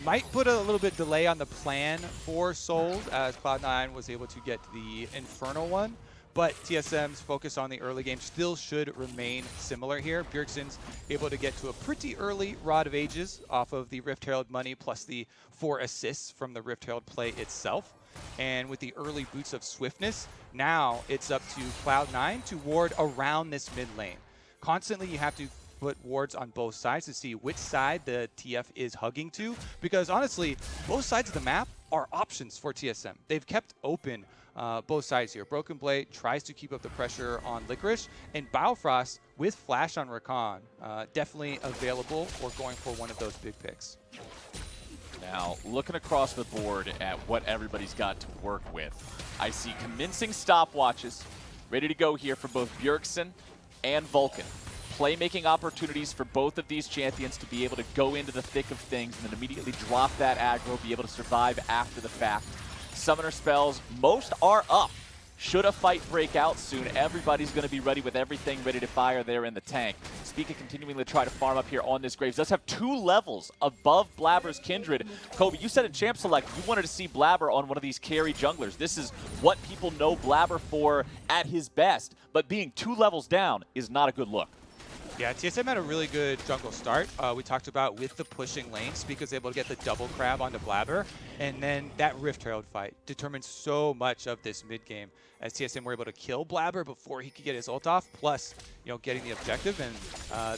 Might put a little bit delay on the plan for Souls as Cloud9 was able to get the Infernal one, but TSM's focus on the early game still should remain similar here. Bjergsen's able to get to a pretty early Rod of Ages off of the Rift Herald money plus the 4 assists from the Rift Herald play itself. And with the early boots of swiftness, now it's up to Cloud9 to ward around this mid lane. Constantly you have to put wards on both sides to see which side the TF is hugging to, because honestly, both sides of the map are options for TSM. They've kept open both sides here. Broken Blade tries to keep up the pressure on Licorice, and Biofrost with flash on Rakan, definitely available or going for one of those big picks. Now, looking across the board at what everybody's got to work with, I see commencing stopwatches ready to go here for both Bjergsen and Vulcan. Playmaking opportunities for both of these champions to be able to go into the thick of things and then immediately drop that aggro, be able to survive after the fact. Summoner spells, most are up. Should a fight break out soon, everybody's going to be ready with everything ready to fire there in the tank. Spica continuing to try to farm up here on this Graves. Does have 2 levels above Blaber's Kindred. Kobe, you said in Champ Select you wanted to see Blaber on one of these carry junglers. This is what people know Blaber for at his best, but being 2 levels down is not a good look. Yeah, TSM had a really good jungle start. We talked about with the pushing lane, Spica's able to get the double crab onto Blaber, and then that Rift Herald fight determines so much of this mid game as TSM were able to kill Blaber before he could get his ult off, plus getting the objective, and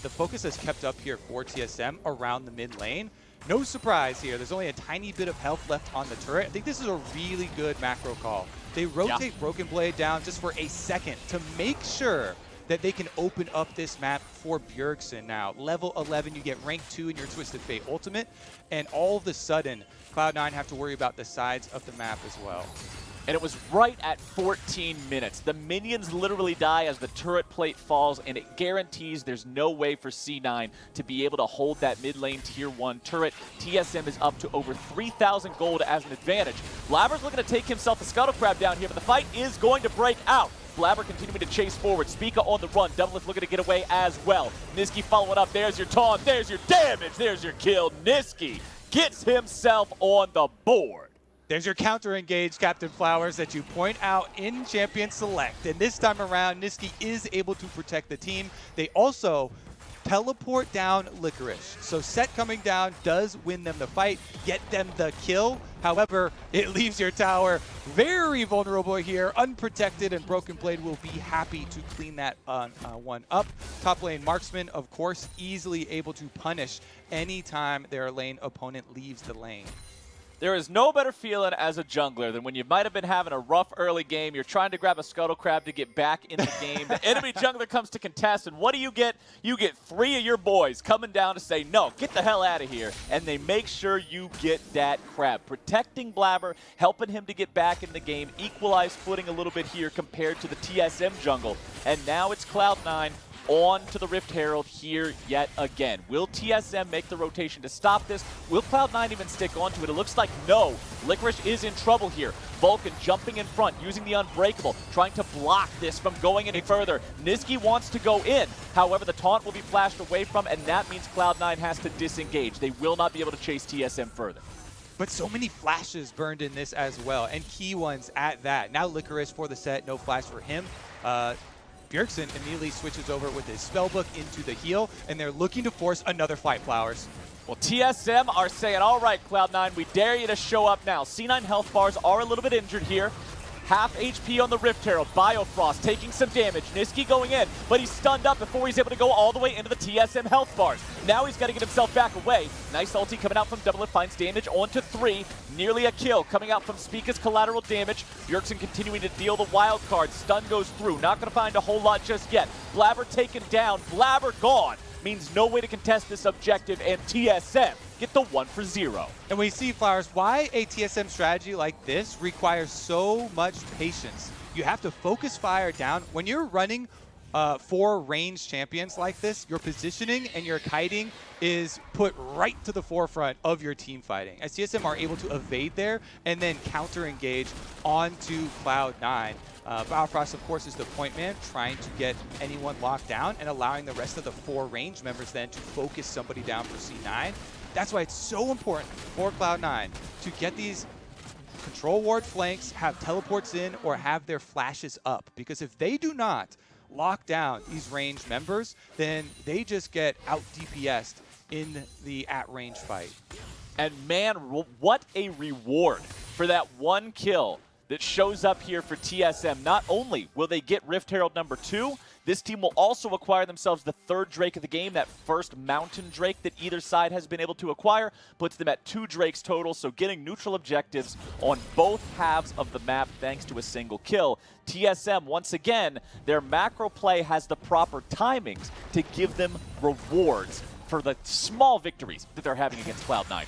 the focus has kept up here for TSM around the mid lane. No surprise here, there's only a tiny bit of health left on the turret. I think this is a really good macro call. They rotate Broken Blade down just for a second to make sure that they can open up this map for Bjergsen now. Level 11, you get rank 2 in your Twisted Fate ultimate, and all of a sudden, Cloud9 have to worry about the sides of the map as well. And it was right at 14 minutes. The minions literally die as the turret plate falls, and it guarantees there's no way for C9 to be able to hold that mid lane tier 1 turret. TSM is up to over 3,000 gold as an advantage. Blaber's looking to take himself a scuttle crab down here, but the fight is going to break out. Blaber continuing to chase forward. Spica on the run. Doublelift looking to get away as well. Nisqy following up. There's your taunt. There's your damage. There's your kill. Nisqy gets himself on the board. There's your counter-engage, Captain Flowers, that you point out in Champion Select. And this time around, Nisqy is able to protect the team. They also teleport down Licorice. So Sett coming down does win them the fight, get them the kill. However, it leaves your tower very vulnerable here, unprotected, and Broken Blade will be happy to clean that one up. Top lane Marksman, of course, easily able to punish anytime their lane opponent leaves the lane. There is no better feeling as a jungler than when you might have been having a rough early game. You're trying to grab a scuttle crab to get back in the game. The enemy jungler comes to contest, and what do you get? You get 3 of your boys coming down to say, no, get the hell out of here. And they make sure you get that crab. Protecting Blaber, helping him to get back in the game, equalize footing a little bit here compared to the TSM jungle. And now it's Cloud9. On to the Rift Herald here yet again. Will TSM make the rotation to stop this? Will Cloud9 even stick onto it? It looks like no. Licorice is in trouble here. Vulcan jumping in front, using the Unbreakable, trying to block this from going any further. Nisqy wants to go in. However, the taunt will be flashed away from, and that means Cloud9 has to disengage. They will not be able to chase TSM further. But so many flashes burned in this as well, and key ones at that. Now Licorice for the Sett, no flash for him. Bjergsen immediately switches over with his spellbook into the heal, and they're looking to force another fight, Flowers. Well, TSM are saying, all right, Cloud9, we dare you to show up now. C9 health bars are a little bit injured here. Half HP on the Rift Herald. Biofrost taking some damage. Nisqy going in, but he's stunned up before he's able to go all the way into the TSM health bars. Now he's got to get himself back away. Nice ulti coming out from Doublelift, finds damage onto 3. Nearly a kill coming out from Spica's collateral damage. Bjergsen continuing to deal the wild card. Stun goes through. Not going to find a whole lot just yet. Blaber taken down. Blaber gone. Means no way to contest this objective, and TSM get the 1 for 0. And we see, Flowers, why a TSM strategy like this requires so much patience. You have to focus fire down. When you're running 4 ranged champions like this, your positioning and your kiting is put right to the forefront of your team fighting. As TSM are able to evade there and then counter-engage onto Cloud9. Biofrost, of course, is the point man, trying to get anyone locked down and allowing the rest of the 4 range members then to focus somebody down for C9. That's why it's so important for Cloud9 to get these control ward flanks, have teleports in, or have their flashes up. Because if they do not lock down these ranged members, then they just get out DPS'd in the at-range fight. And man, what a reward for that 1 kill that shows up here for TSM. Not only will they get Rift Herald number 2, this team will also acquire themselves the 3rd Drake of the game, that first Mountain Drake that either side has been able to acquire, puts them at 2 Drakes total, so getting neutral objectives on both halves of the map thanks to a single kill. TSM, once again, their macro play has the proper timings to give them rewards for the small victories that they're having against Cloud9.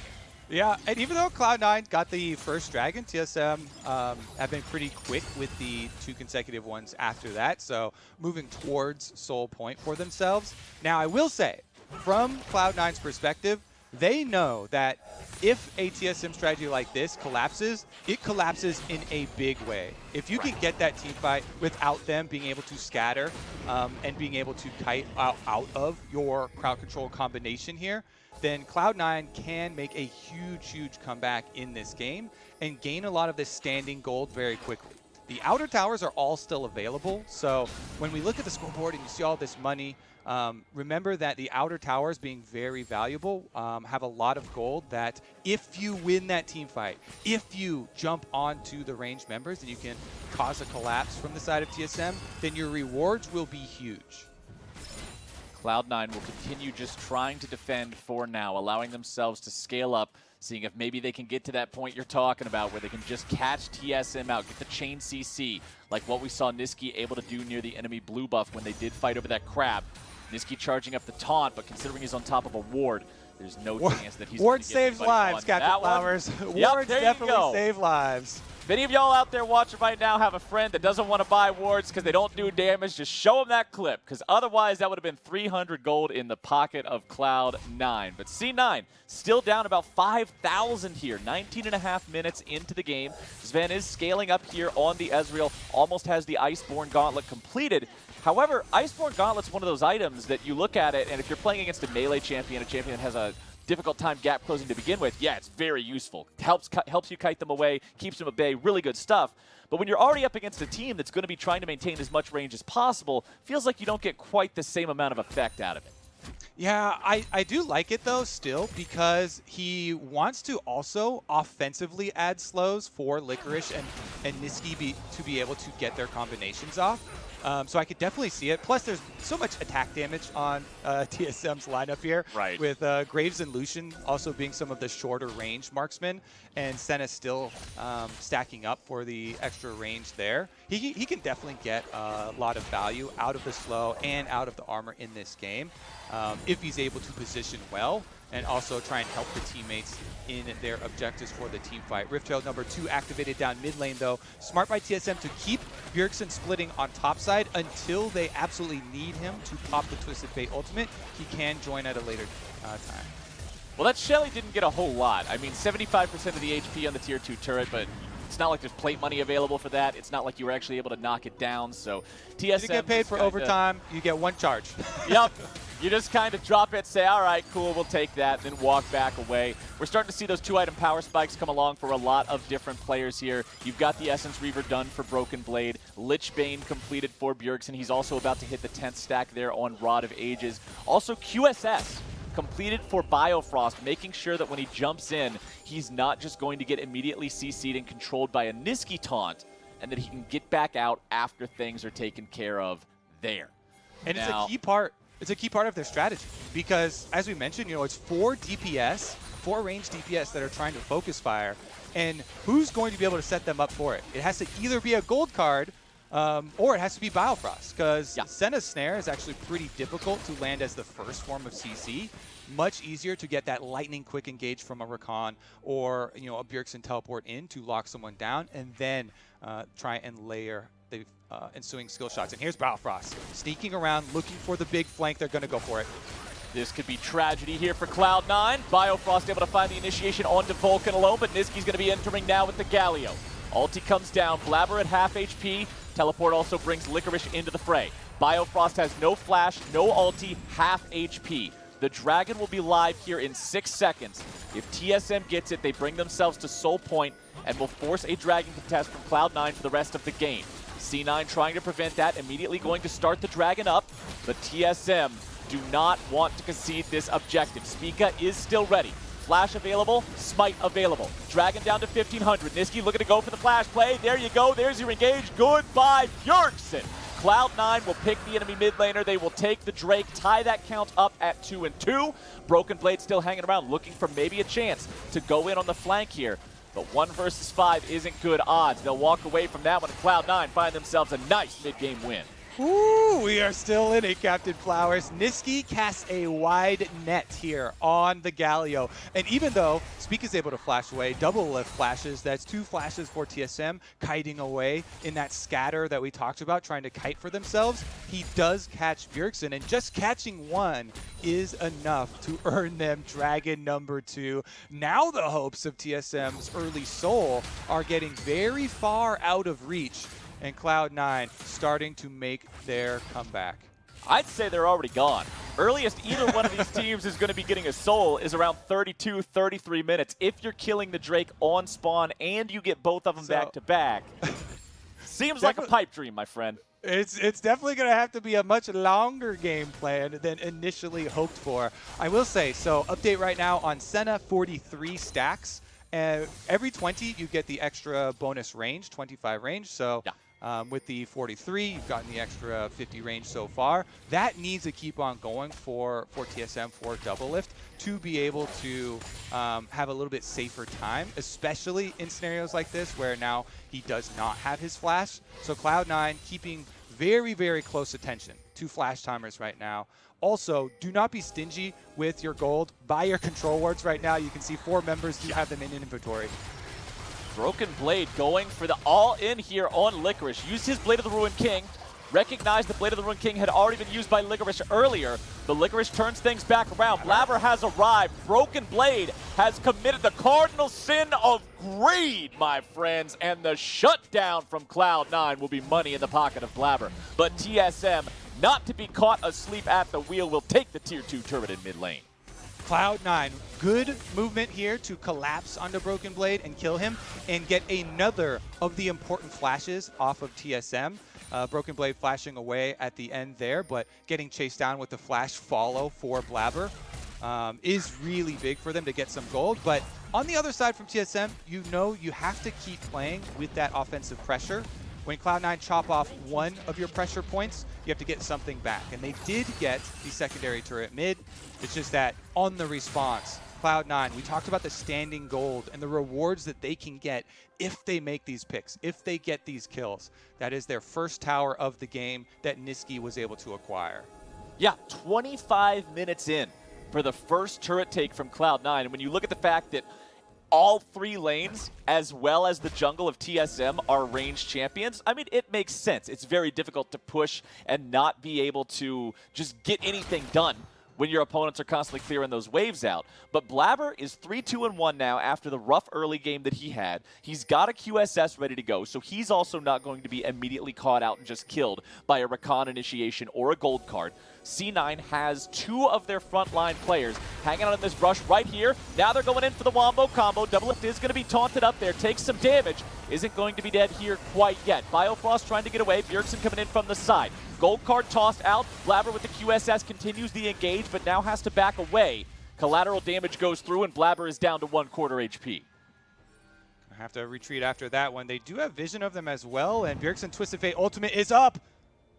Yeah, and even though Cloud9 got the first dragon, TSM have been pretty quick with the 2 consecutive ones after that, so moving towards Soul Point for themselves. Now, I will say, from Cloud9's perspective, they know that if a TSM strategy like this collapses, it collapses in a big way. If you can get that team fight without them being able to scatter and being able to kite out of your crowd control combination here, then Cloud9 can make a huge, huge comeback in this game and gain a lot of this standing gold very quickly. The outer towers are all still available, so when we look at the scoreboard and you see all this money, remember that the outer towers, being very valuable, have a lot of gold that if you win that team fight, if you jump onto the ranged members and you can cause a collapse from the side of TSM, then your rewards will be huge. Cloud9 will continue just trying to defend for now, allowing themselves to scale up, seeing if maybe they can get to that point you're talking about where they can just catch TSM out, get the chain CC, like what we saw Nisqy able to do near the enemy blue buff when they did fight over that crab. Nisqy charging up the taunt, but considering he's on top of a ward, there's no chance that he's Ward going to get saves lives, Captain Flowers. Wards definitely save lives. If any of y'all out there watching right now have a friend that doesn't want to buy wards because they don't do damage, just show them that clip, because otherwise that would have been 300 gold in the pocket of Cloud9. But C9 still down about 5,000 here, 19.5 minutes into the game. Zven is scaling up here on the Ezreal, almost has the Iceborne Gauntlet completed. However, Iceborne Gauntlet's one of those items that you look at it, and if you're playing against a melee champion, a champion that has a difficult time gap closing to begin with, yeah, it's very useful. Helps you kite them away, keeps them at bay, really good stuff. But when you're already up against a team that's going to be trying to maintain as much range as possible, feels like you don't get quite the same amount of effect out of it. Yeah, I do like it though still because he wants to also offensively add slows for Licorice and Nisqy to be able to get their combinations off. So I could definitely see it. Plus, there's so much attack damage on TSM's lineup here, right? With Graves and Lucian also being some of the shorter range marksmen, and Senna still stacking up for the extra range there. He can definitely get a lot of value out of the slow and out of the armor in this game if he's able to position well and also try and help the teammates in their objectives for the team fight. Rift Herald number 2 activated down mid lane though. Smart by TSM to keep Bjergsen splitting on top side until they absolutely need him to pop the Twisted Fate ultimate. He can join at a later time. Well, that Shelly didn't get a whole lot. I mean, 75% of the HP on the tier 2 turret, but it's not like there's plate money available for that. It's not like you were actually able to knock it down. So TSM, you get paid for overtime, you get 1 charge. Yep. You just kind of drop it, say, all right, cool, we'll take that, then walk back away. We're starting to see those 2-item power spikes come along for a lot of different players here. You've got the Essence Reaver done for Broken Blade. Lich Bane completed for Bjergsen. He's also about to hit the 10th stack there on Rod of Ages. Also, QSS completed for Biofrost, making sure that when he jumps in, he's not just going to get immediately CC'd and controlled by a Nisqy taunt, and that he can get back out after things are taken care of there. And now, it's a key part. It's a key part of their strategy because, as we mentioned, it's 4 DPS, 4 range DPS that are trying to focus fire, and who's going to be able to set them up for it? It has to either be a gold card or it has to be Biofrost because Senna's Snare is actually pretty difficult to land as the first form of CC. Much easier to get that lightning quick engage from a Rakan or a Bjergsen teleport in to lock someone down and then try and layer the ensuing skill shots. And here's Biofrost sneaking around, looking for the big flank. They're going to go for it. This could be tragedy here for Cloud9. Biofrost able to find the initiation onto Vulcan alone, but Nisqy's going to be entering now with the Galio. Ulti comes down, Blaber at half HP. Teleport also brings Licorice into the fray. Biofrost has no flash, no ulti, half HP. The Dragon will be live here in 6 seconds. If TSM gets it, they bring themselves to Soul Point and will force a Dragon contest from Cloud9 for the rest of the game. C9 trying to prevent that, immediately going to start the Dragon up, but TSM do not want to concede this objective. Spica is still ready. Flash available, Smite available. Dragon down to 1500. Nisqy looking to go for the flash play. There you go, there's your engage. Goodbye, Bjergsen. Cloud9 will pick the enemy mid laner. They will take the Drake, tie that count up at 2-2. Broken Blade still hanging around, looking for maybe a chance to go in on the flank here. But 1 versus 5 isn't good odds. They'll walk away from that one, and Cloud9 find themselves a nice mid-game win. Ooh, we are still in it, Captain Flowers. Nisqy casts a wide net here on the Galio. And even though Spica is able to flash away, Doublelift flashes, that's 2 flashes for TSM, kiting away in that scatter that we talked about, trying to kite for themselves. He does catch Bjergsen, and just catching 1 is enough to earn them Dragon number 2. Now the hopes of TSM's early soul are getting very far out of reach, and Cloud9 starting to make their comeback. I'd say they're already gone. Earliest either one of these teams is going to be getting a soul is around 32, 33 minutes. If you're killing the Drake on spawn and you get both of them back to back, seems like a pipe dream, my friend. It's definitely going to have to be a much longer game plan than initially hoped for. I will say, so update right now on Senna, 43 stacks. Every 20, you get the extra bonus range, 25 range. So with the 43, you've gotten the extra 50 range so far. That needs to keep on going for TSM, for Doublelift, to be able to have a little bit safer time, especially in scenarios like this where now he does not have his flash. So Cloud9 keeping very, very close attention to flash timers right now. Also, do not be stingy with your gold. Buy your control wards right now. You can see 4 members do have them in inventory. Broken Blade going for the all-in here on Licorice. Used his Blade of the Ruined King. Recognized the Blade of the Ruined King had already been used by Licorice earlier. The Licorice turns things back around. Blaber has arrived. Broken Blade has committed the cardinal sin of greed, my friends. And the shutdown from Cloud9 will be money in the pocket of Blaber. But TSM, not to be caught asleep at the wheel, will take the tier 2 turret in mid lane. Cloud9, good movement here to collapse onto Broken Blade and kill him and get another of the important flashes off of TSM. Broken Blade flashing away at the end there, but getting chased down with the flash follow for Blaber is really big for them to get some gold. But on the other side from TSM, you know you have to keep playing with that offensive pressure. When Cloud9 chop off one of your pressure points, you have to get something back. And they did get the secondary turret mid. It's just that on the response, Cloud9, we talked about the standing gold and the rewards that they can get if they make these picks, if they get these kills. That is their first tower of the game that Nisqy was able to acquire. Yeah, 25 minutes in for the first turret take from Cloud9. And when you look at the fact that all 3 lanes, as well as the jungle of TSM, are ranged champions, I mean, it makes sense. It's very difficult to push and not be able to just get anything done when your opponents are constantly clearing those waves out. But Blaber is 3-2-1 now after the rough early game that he had. He's got a QSS ready to go, so he's also not going to be immediately caught out and just killed by a Rakan initiation or a gold card. C9 has 2 of their frontline players hanging out in this brush right here. Now they're going in for the wombo combo. Doublelift is going to be taunted up there, takes some damage. Isn't going to be dead here quite yet. Biofrost trying to get away. Bjergsen coming in from the side. Gold card tossed out. Blaber with the QSS continues the engage, but now has to back away. Collateral damage goes through, and Blaber is down to 1/4 HP. I have to retreat after that one. They do have vision of them as well, and Bjergsen Twisted Fate ultimate is up.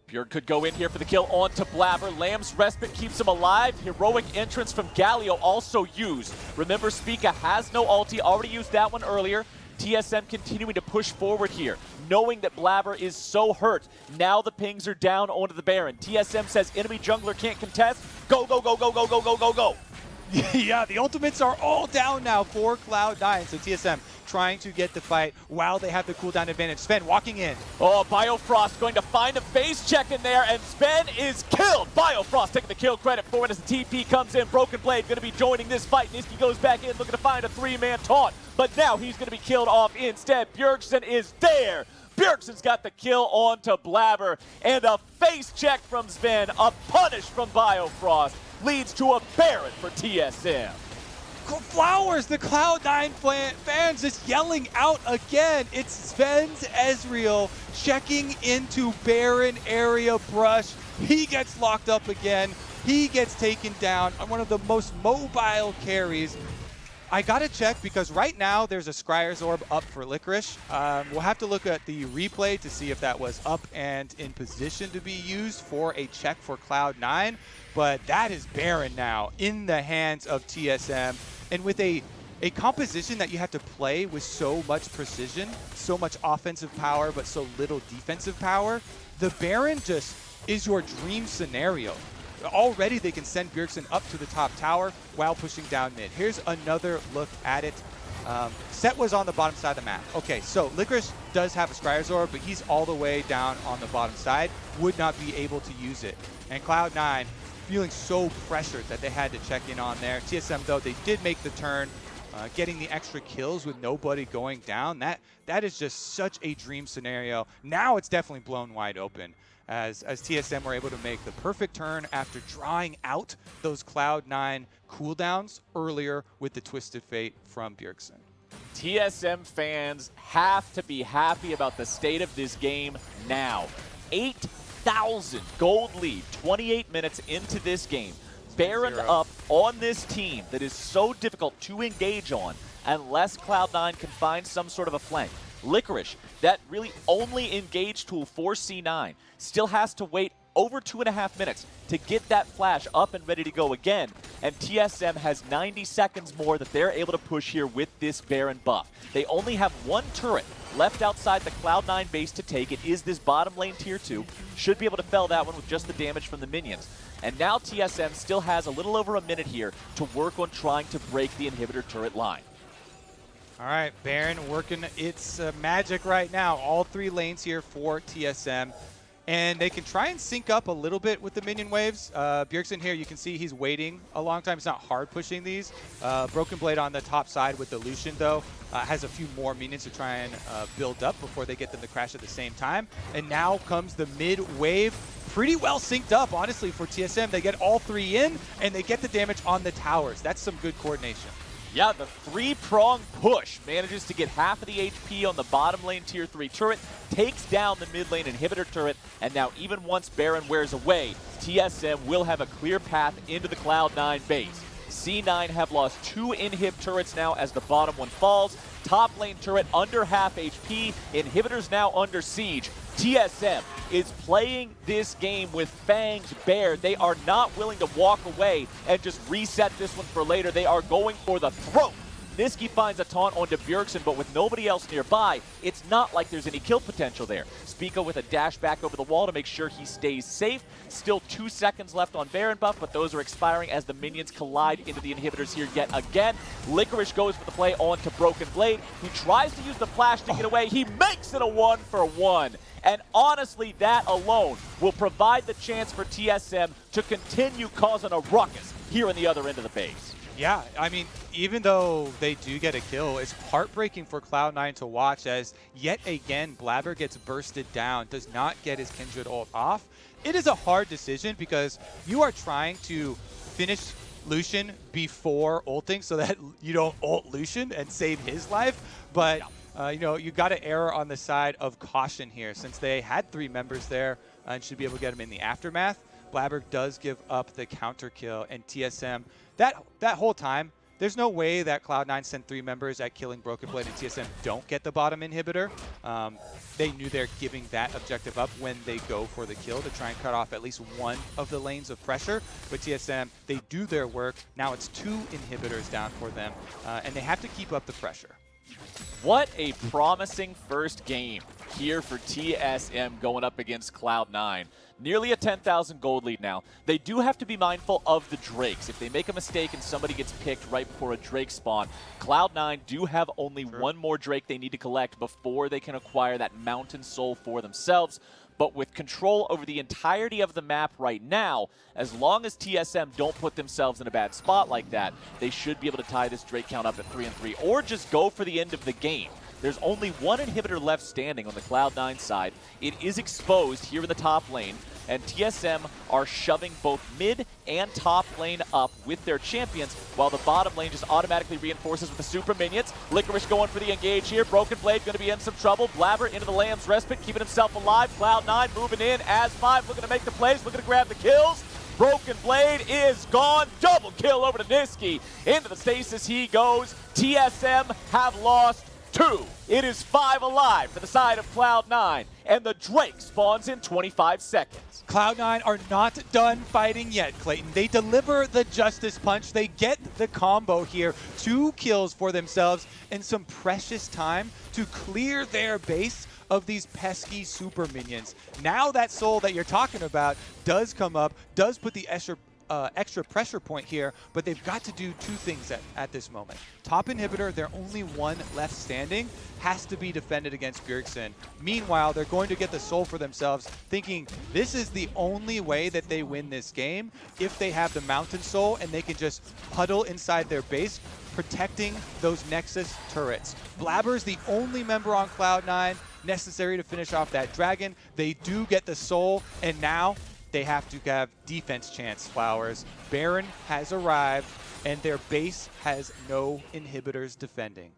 Bjerg could go in here for the kill onto Blaber. Lamb's Respite keeps him alive. Heroic entrance from Galio also used. Remember, Spica has no ulti, already used that one earlier. TSM continuing to push forward here, knowing that Blaber is so hurt. Now the pings are down onto the Baron. TSM says enemy jungler can't contest. Go, go, go, go, go, go, go, go, go. Yeah, the ultimates are all down now for Cloud9. So TSM trying to get the fight while they have the cooldown advantage. Zven walking in. Oh, Biofrost going to find a phase check in there, and Zven is killed. Biofrost taking the kill credit for it as the TP comes in. Broken Blade going to be joining this fight. Nisqy goes back in looking to find a 3-man taunt, but now he's going to be killed off instead. Bjergsen is there. Bjergsen's got the kill onto Blaber, and a face check from Zven, a punish from Biofrost, leads to a Baron for TSM. Flowers, the Cloud9 fans just yelling out again. It's Zven's Ezreal checking into Baron area brush. He gets locked up again. He gets taken down on one of the most mobile carries. I gotta check because right now there's a Scryer's Orb up for Licorice. We'll have to look at the replay to see if that was up and in position to be used for a check for Cloud9. But that is Baron now in the hands of TSM. And with a composition that you have to play with so much precision, so much offensive power, but so little defensive power, the Baron just is your dream scenario. Already they can send Bjergsen up to the top tower while pushing down mid. Here's another look at it. Sett was on the bottom side of the map. Okay, so Licorice does have a Scryer's Orb, but he's all the way down on the bottom side, would not be able to use it. And Cloud9 feeling so pressured that they had to check in on there. TSM, though, they did make the turn, getting the extra kills with nobody going down. That is just such a dream scenario. Now it's definitely blown wide open as TSM were able to make the perfect turn after drawing out those Cloud9 cooldowns earlier with the Twisted Fate from Bjergsen. TSM fans have to be happy about the state of this game now. 8,000 gold lead, 28 minutes into this game. Baron up on this team that is so difficult to engage on unless Cloud9 can find some sort of a flank. Licorice, that really only engage tool for C9, still has to wait over 2.5 minutes to get that flash up and ready to go again. And TSM has 90 seconds more that they're able to push here with this Baron buff. They only have one turret left outside the Cloud9 base to take. It is this bottom lane tier 2. Should be able to fell that one with just the damage from the minions. And now TSM still has a little over a minute here to work on trying to break the inhibitor turret line. All right, Baron working its magic right now. All 3 lanes here for TSM. And they can try and sync up a little bit with the minion waves. Bjergsen here, you can see he's waiting a long time. He's not hard pushing these. Broken Blade on the top side with the Lucian, though, has a few more minions to try and build up before they get them to crash at the same time. And now comes the mid wave. Pretty well synced up, honestly, for TSM. They get all 3 in, and they get the damage on the towers. That's some good coordination. Yeah, the three-prong push manages to get half of the HP on the bottom lane tier 3 turret, takes down the mid lane inhibitor turret, and now even once Baron wears away, TSM will have a clear path into the Cloud9 base. C9 have lost 2 inhib turrets now as the bottom one falls. Top lane turret under half HP, inhibitors now under siege. TSM is playing this game with fangs bared. They are not willing to walk away and just reset this one for later. They are going for the throat. Nisqy finds a taunt onto Bjergsen, but with nobody else nearby, it's not like there's any kill potential there. Spica with a dash back over the wall to make sure he stays safe. Still 2 seconds left on Baron buff, but those are expiring as the minions collide into the inhibitors here yet again. Licorice goes for the play onto Broken Blade, who tries to use the flash to get away. He makes it a 1-for-1. And honestly, that alone will provide the chance for TSM to continue causing a ruckus here in the other end of the base. Yeah, I mean, even though they do get a kill, it's heartbreaking for Cloud9 to watch as yet again Blaber gets bursted down, does not get his Kindred ult off. It is a hard decision because you are trying to finish Lucian before ulting so that you don't ult Lucian and save his life, but you know, you got to err on the side of caution here since they had 3 members there and should be able to get him in the aftermath. Blaber does give up the counter kill, and TSM, that whole time, there's no way that Cloud9 sent 3 members at killing Broken Blade and TSM don't get the bottom inhibitor. They knew they're giving that objective up when they go for the kill to try and cut off at least one of the lanes of pressure. But TSM, they do their work. Now it's 2 inhibitors down for them, and they have to keep up the pressure. What a promising first game here for TSM going up against Cloud9. Nearly a 10,000 gold lead now. They do have to be mindful of the Drakes. If they make a mistake and somebody gets picked right before a Drake spawn, Cloud9 do have only one more Drake they need to collect before they can acquire that Mountain Soul for themselves. But with control over the entirety of the map right now, as long as TSM don't put themselves in a bad spot like that, they should be able to tie this Drake count up at 3-3, or just go for the end of the game. There's only 1 inhibitor left standing on the Cloud9 side. It is exposed here in the top lane, and TSM are shoving both mid and top lane up with their champions, while the bottom lane just automatically reinforces with the super minions. Licorice going for the engage here. Broken Blade going to be in some trouble. Blaber into the Lamb's Respite, keeping himself alive. Cloud9 moving in as 5, looking to make the plays, looking to grab the kills. Broken Blade is gone. Double kill over to Nisqy. Into the stasis he goes. TSM have lost 2. It is 5 alive for the side of Cloud9, and the Drake spawns in 25 seconds. Cloud9 are not done fighting yet, Clayton. They deliver the Justice Punch. They get the combo here. 2 kills for themselves and some precious time to clear their base of these pesky super minions. Now that soul that you're talking about does come up, does put the extra pressure point here, but they've got to do 2 things at this moment. Top inhibitor, they're only 1 left standing, has to be defended against Bjergsen. Meanwhile, they're going to get the soul for themselves, thinking this is the only way that they win this game if they have the Mountain Soul and they can just huddle inside their base, protecting those Nexus turrets. Blaber's the only member on Cloud9 necessary to finish off that dragon. They do get the soul, and now they have to have defense chance, Flowers. Baron has arrived, and their base has no inhibitors defending.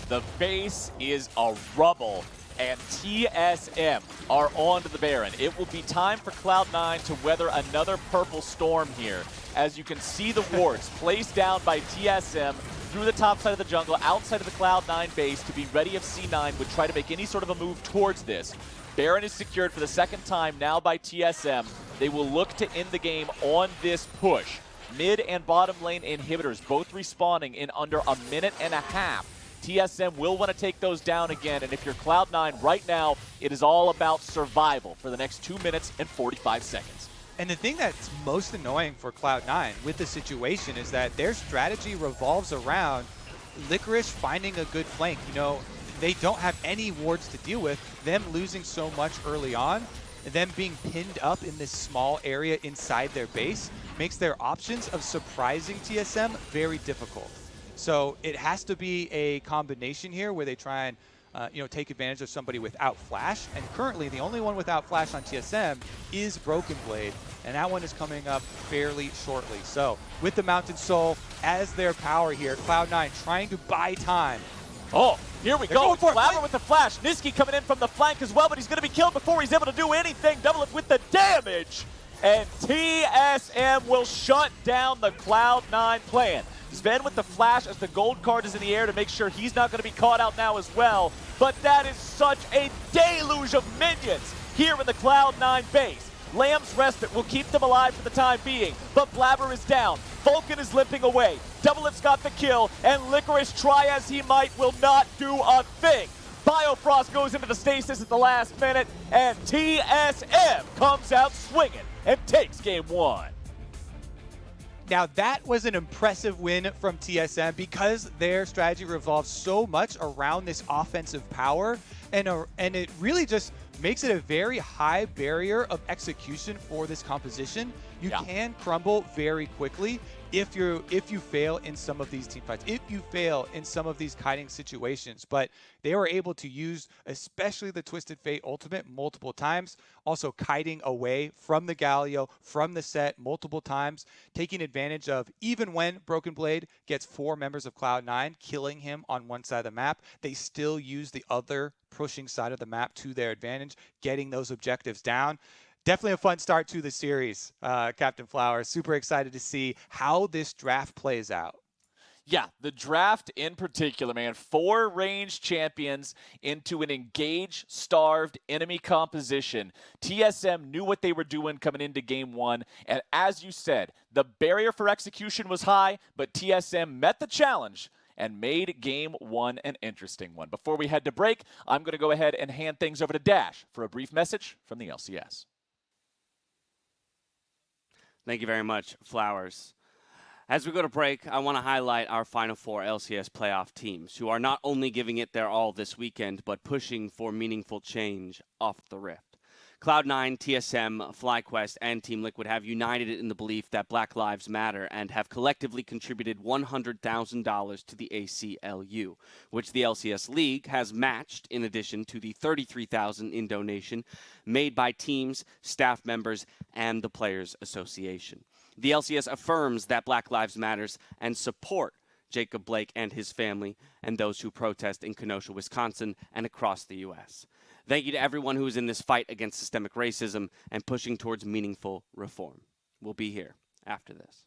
The base is a rubble, and TSM are on to the Baron. It will be time for Cloud9 to weather another purple storm here. As you can see the wards placed down by TSM through the top side of the jungle, outside of the Cloud9 base, to be ready if C9 would try to make any sort of a move towards this. Baron is secured for the 2nd time now by TSM. They will look to end the game on this push. Mid and bottom lane inhibitors both respawning in under a minute and a half. TSM will want to take those down again, and if you're Cloud9 right now, it is all about survival for the next 2 minutes and 45 seconds. And the thing that's most annoying for Cloud9 with the situation is that their strategy revolves around Licorice finding a good flank. You know, they don't have any wards to deal with. Them losing so much early on, them being pinned up in this small area inside their base makes their options of surprising TSM very difficult. So it has to be a combination here where they try and take advantage of somebody without flash. And currently, the only one without flash on TSM is Broken Blade, and that one is coming up fairly shortly. So with the Mountain Soul as their power here, Cloud9 trying to buy time. Oh, here we go. Going for it. Blaber with the flash. Nisqy coming in from the flank as well, but he's going to be killed before he's able to do anything. Doublelift with the damage. And TSM will shut down the Cloud9 plan. Zven with the flash as the gold card is in the air to make sure he's not going to be caught out now as well. But that is such a deluge of minions here in the Cloud9 base. Lamb's Respite will keep them alive for the time being, but Blaber is down. Vulcan is limping away. Doublelift's got the kill, and Licorice, try as he might, will not do a thing. Biofrost goes into the stasis at the last minute, and TSM comes out swinging and takes game 1. Now that was an impressive win from TSM because their strategy revolves so much around this offensive power, and it really just makes it a very high barrier of execution for this composition. You can crumble very quickly if you fail in some of these team fights, if you fail in some of these kiting situations. But they were able to use especially the Twisted Fate ultimate multiple times, also kiting away from the Galio, from the Sett multiple times, taking advantage of even when Broken Blade gets 4 members of Cloud9, killing him on one side of the map, they still use the other pushing side of the map to their advantage, getting those objectives down. Definitely a fun start to the series, Captain Flower. Super excited to see how this draft plays out. Yeah, the draft in particular, man. 4 ranged champions into an engaged, starved enemy composition. TSM knew what they were doing coming into game 1. And as you said, the barrier for execution was high, but TSM met the challenge and made game 1 an interesting one. Before we head to break, I'm going to go ahead and hand things over to Dash for a brief message from the LCS. Thank you very much, Flowers. As we go to break, I want to highlight our Final Four LCS playoff teams, who are not only giving it their all this weekend, but pushing for meaningful change off the rift. Cloud9, TSM, FlyQuest, and Team Liquid have united in the belief that Black Lives Matter and have collectively contributed $100,000 to the ACLU, which the LCS League has matched in addition to the $33,000 in donation made by teams, staff members, and the Players Association. The LCS affirms that Black Lives Matters and support Jacob Blake and his family and those who protest in Kenosha, Wisconsin, and across the U.S. Thank you to everyone who is in this fight against systemic racism and pushing towards meaningful reform. We'll be here after this.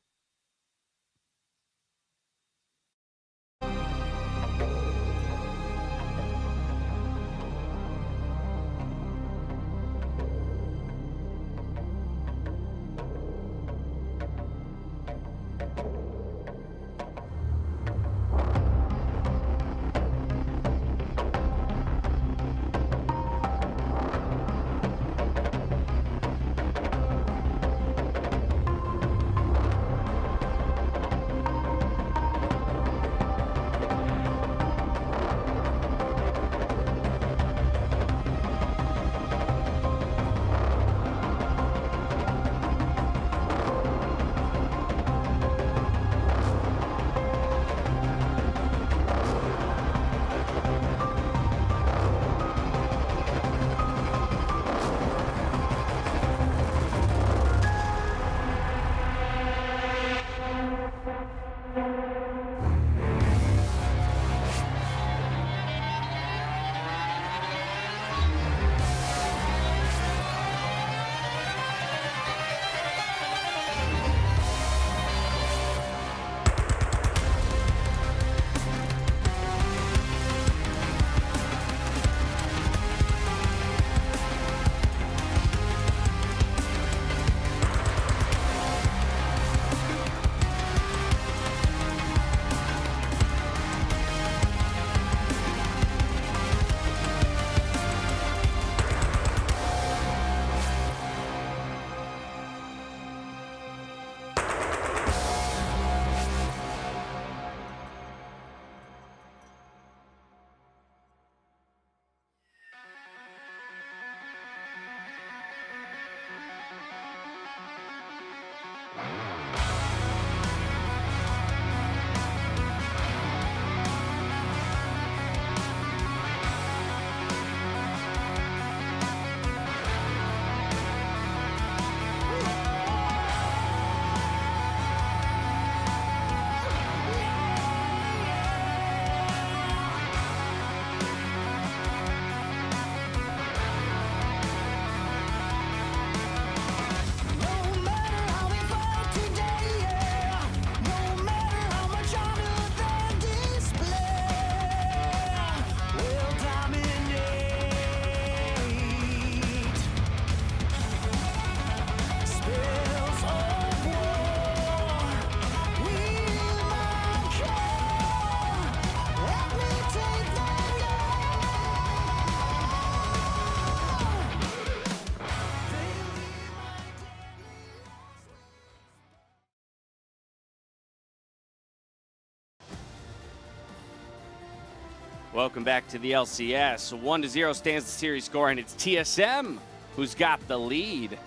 Welcome back to the LCS. 1-0 stands the series score, and it's TSM who's got the lead.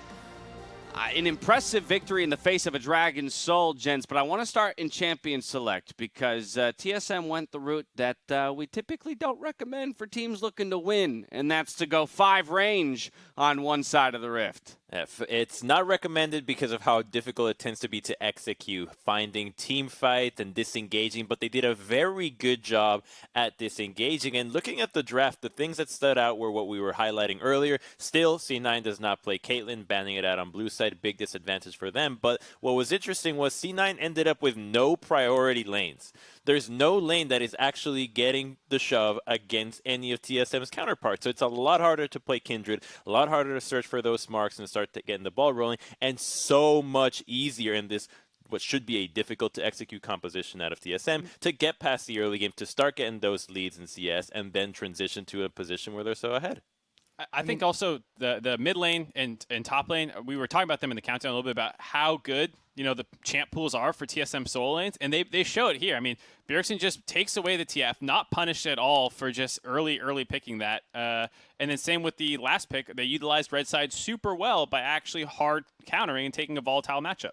An impressive victory in the face of a Dragon Soul, gents, but I want to start in Champion Select because TSM went the route that we typically don't recommend for teams looking to win, and that's to go 5 range on one side of the rift. It's not recommended because of how difficult it tends to be to execute, finding team fight and disengaging, but they did a very good job at disengaging. And looking at the draft, the things that stood out were what we were highlighting earlier. Still, C9 does not play Caitlyn, banning it out on blue side, big disadvantage for them. But what was interesting was C9 ended up with no priority lanes. There's no lane that is actually getting the shove against any of TSM's counterparts. So it's a lot harder to play Kindred, a lot harder to search for those marks and start getting the ball rolling, and so much easier in this what should be a difficult to execute composition out of TSM to get past the early game, to start getting those leads in CS, and then transition to a position where they're so ahead. I think also the mid lane and top lane, we were talking about them in the countdown a little bit about how good the champ pools are for TSM solo lanes, and they show it here. I mean, Bjergsen just takes away the TF, not punished at all for just early picking that. And then same with the last pick, they utilized red side super well by actually hard countering and taking a volatile matchup.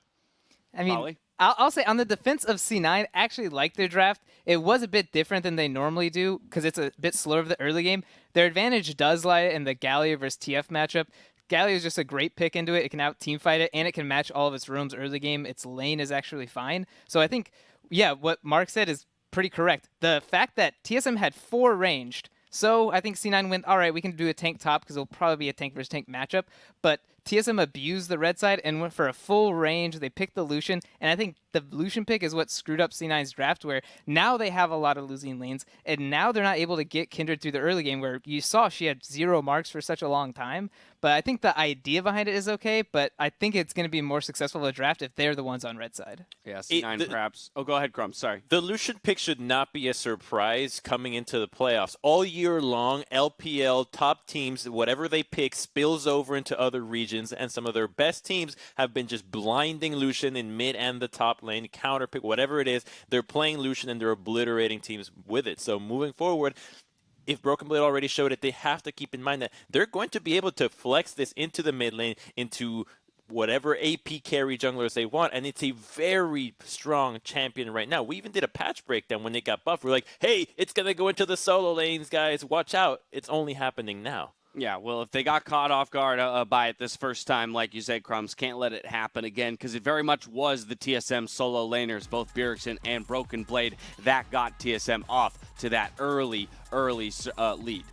I mean, I'll say on the defense of C9, I actually like their draft. It was a bit different than they normally do because it's a bit slower of the early game. Their advantage does lie in the Galio versus TF matchup. Galio is just a great pick into it. It can out team fight it, and it can match all of its roams early game. Its lane is actually fine. So I think, yeah, what Mark said is pretty correct. The fact that TSM had 4 ranged, so I think C9 went, all right, we can do a tank top because it'll probably be a tank versus tank matchup. But TSM abused the red side and went for a full range. They picked the Lucian, and I think the Lucian pick is what screwed up C9's draft, where now they have a lot of losing lanes, and now they're not able to get Kindred through the early game, where you saw she had 0 marks for such a long time. But I think the idea behind it is okay, but I think it's going to be more successful of a draft if they're the ones on red side. Yeah, C9 perhaps. Oh, go ahead, Crumb. Sorry. The Lucian pick should not be a surprise coming into the playoffs. All year long, LPL top teams, whatever they pick, spills over into other regions, and some of their best teams have been just blinding Lucian in mid and the top lane, counter pick, whatever it is. They're playing Lucian and they're obliterating teams with it. So moving forward, if Broken Blade already showed it, they have to keep in mind that they're going to be able to flex this into the mid lane, into whatever AP carry junglers they want, and it's a very strong champion right now. We even did a patch breakdown when it got buffed. We're like, hey, it's going to go into the solo lanes, guys. Watch out. It's only happening now. Yeah, well, if they got caught off guard by it this first time, like you said, Crumbs, can't let it happen again, because it very much was the TSM solo laners, both Bjergsen and Broken Blade, that got TSM off to that early lead.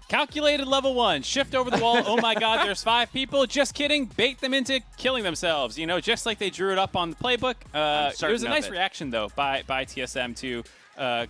Calculated level 1, shift over the wall. Oh my god, there's 5 people. Just kidding. Bait them into killing themselves. Just like they drew it up on the playbook. It was a nice reaction, though, by TSM to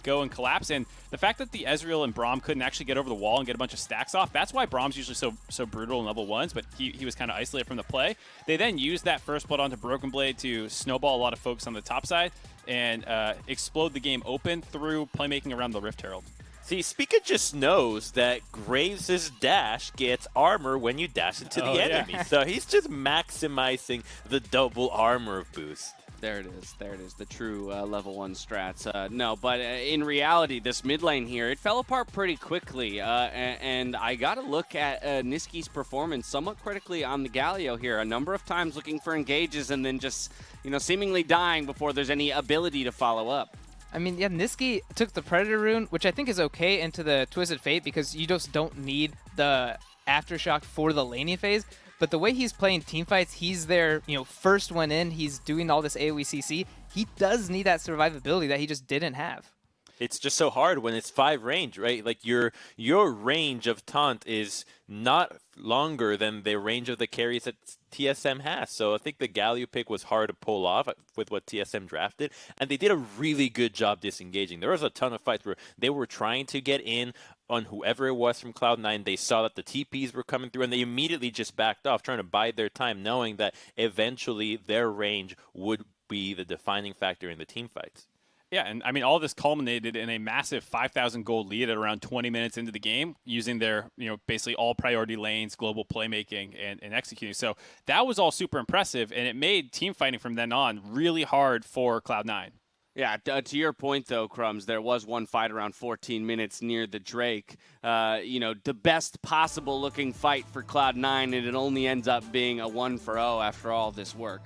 go and collapse. And the fact that the Ezreal and Braum couldn't actually get over the wall and get a bunch of stacks off, that's why Braum's usually so brutal in level 1s, but he was kind of isolated from the play. They then used that first blood onto Broken Blade to snowball a lot of folks on the top side and explode the game open through playmaking around the Rift Herald. See, Spica just knows that Graves' dash gets armor when you dash into the enemy. Yeah. So he's just maximizing the double armor boost. There it is, the true level 1 strats. No, but in reality, this mid lane here, it fell apart pretty quickly. And I got to look at Nisqy's performance somewhat critically on the Galio here. A number of times looking for engages and then just, seemingly dying before there's any ability to follow up. I mean, yeah, Nisqy took the Predator rune, which I think is okay, into the Twisted Fate because you just don't need the Aftershock for the laning phase. But the way he's playing teamfights, he's their first one in. He's doing all this AoE CC. He does need that survivability that he just didn't have. It's just so hard when it's 5 range, right? Like your range of taunt is not longer than the range of the carries that TSM has. So I think the Galio pick was hard to pull off with what TSM drafted, and they did a really good job disengaging. There was a ton of fights where they were trying to get in on whoever it was from Cloud9. They saw that the TPs were coming through, and they immediately just backed off, trying to bide their time, knowing that eventually their range would be the defining factor in the team fights. Yeah, and I mean, all this culminated in a massive 5,000 gold lead at around 20 minutes into the game, using their, basically all priority lanes, global playmaking, and executing. So that was all super impressive, and it made team fighting from then on really hard for Cloud9. Yeah, to your point, though, Crumbs, there was one fight around 14 minutes near the Drake. The best possible looking fight for Cloud9, and it only ends up being a 1-for-0 after all this work.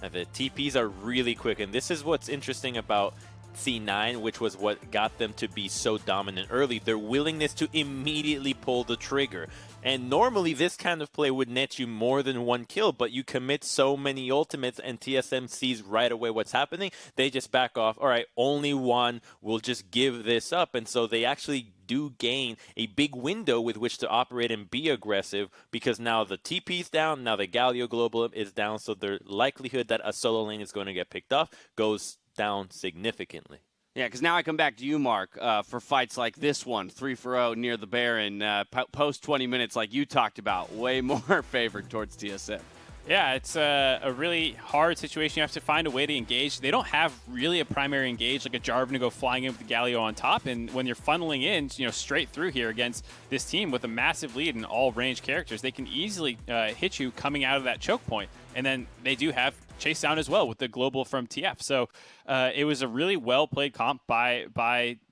And the TPs are really quick, and this is what's interesting about C9, which was what got them to be so dominant early. Their willingness to immediately pull the trigger. And normally this kind of play would net you more than one kill, but you commit so many ultimates and TSM sees right away what's happening. They just back off. All right, only one. We'll just give this up. And so they actually do gain a big window with which to operate and be aggressive, because now the TP's down, now the Galio global is down, so their likelihood that a solo lane is going to get picked off goes down significantly. Yeah, because now I come back to you, Mark, for fights like this one, 3-for-0 near the Baron, post 20 minutes like you talked about, way more favored towards TSM. Yeah, it's a really hard situation. You have to find a way to engage. They don't have really a primary engage like a Jarvan to go flying in with the Galio on top. And when you're funneling in, straight through here against this team with a massive lead in all range characters, they can easily hit you coming out of that choke point. And then they do have chase down as well with the global from TF. So it was a really well played comp by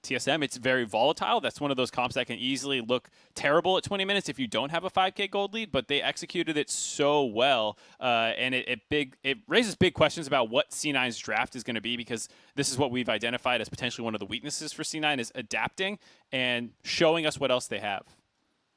TSM. It's very volatile. That's one of those comps that can easily look terrible at 20 minutes if you don't have a 5k gold lead, but they executed it so well. And it raises big questions about what C9's draft is going to be, because this is what we've identified as potentially one of the weaknesses for C9 is adapting and showing us what else they have.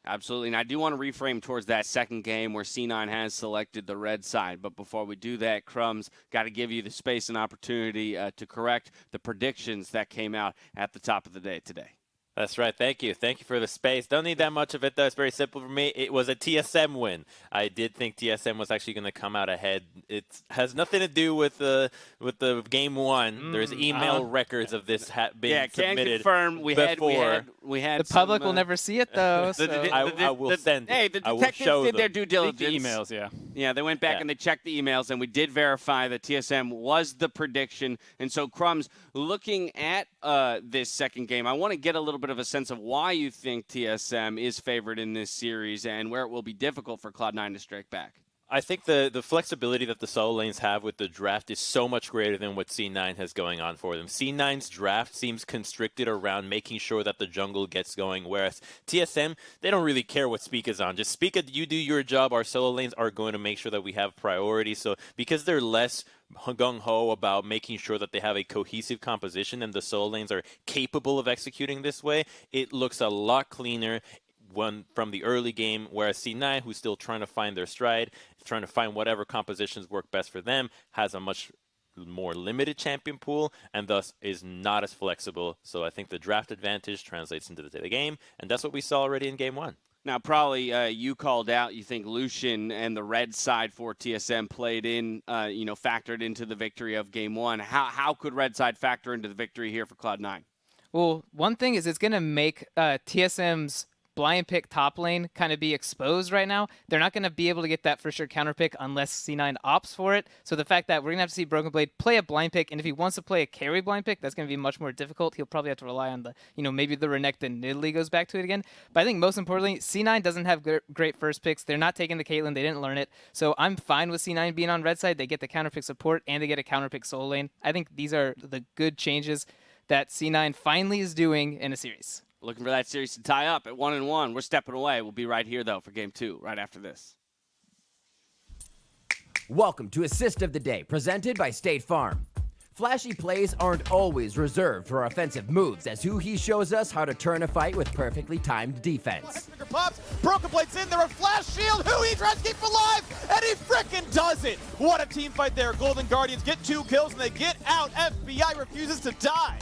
Absolutely, and I do want to reframe towards that second game where C9 has selected the red side. But before we do that, Crumbs, got to give you the space and opportunity to correct the predictions that came out at the top of the day today. That's right. Thank you. Thank you for the space. Don't need that much of it, though. It's very simple for me. It was a TSM win. I did think TSM was actually going to come out ahead. It has nothing to do with the game one. There's email records of this being submitted. Yeah, can confirm. We had the public will never see it, though. So. I will send it. Hey, the detectives did their due diligence. The emails, yeah. Yeah, they went back and they checked the emails, and we did verify that TSM was the prediction. And so, Crumbs, looking at this second game, I want to get a little bit of a sense of why you think TSM is favored in this series and where it will be difficult for Cloud9 to strike back. I think the flexibility that the solo lanes have with the draft is so much greater than what C9 has going on for them. C9's draft seems constricted around making sure that the jungle gets going, whereas TSM, they don't really care what Spica's on. Just Spica, you do your job. Our solo lanes are going to make sure that we have priority. So because they're less gung-ho about making sure that they have a cohesive composition and the solo lanes are capable of executing this way, it looks a lot cleaner from the early game, whereas C9, who's still trying to find their stride, trying to find whatever compositions work best for them, has a much more limited champion pool and thus is not as flexible. So I think the draft advantage translates into the game, and that's what we saw already in game one. Now, probably you called out, you think Lucian and the red side for TSM played in, factored into the victory of game one. How could red side factor into the victory here for Cloud9? Well, one thing is it's going to make TSM's blind pick top lane kind of be exposed right now. They're not going to be able to get that for sure counter pick unless C9 opts for it. So the fact that we're going to have to see Broken Blade play a blind pick, and if he wants to play a carry blind pick, that's going to be much more difficult. He'll probably have to rely on the, maybe the Renekton Nidalee goes back to it again. But I think most importantly, C9 doesn't have great first picks. They're not taking the Caitlyn. They didn't learn it. So I'm fine with C9 being on red side. They get the counter pick support and they get a counter pick solo lane. I think these are the good changes that C9 finally is doing in a series. Looking for that series to tie up at 1-1. We're stepping away. We'll be right here, though, for game two, right after this. Welcome to Assist of the Day, presented by State Farm. Flashy plays aren't always reserved for offensive moves, as He shows us how to turn a fight with perfectly timed defense. Pops, Broken Blade's in there, a flash shield, He tries to keep alive, and he frickin' does it! What a team fight there. Golden Guardians get 2 kills and they get out. FBI refuses to die.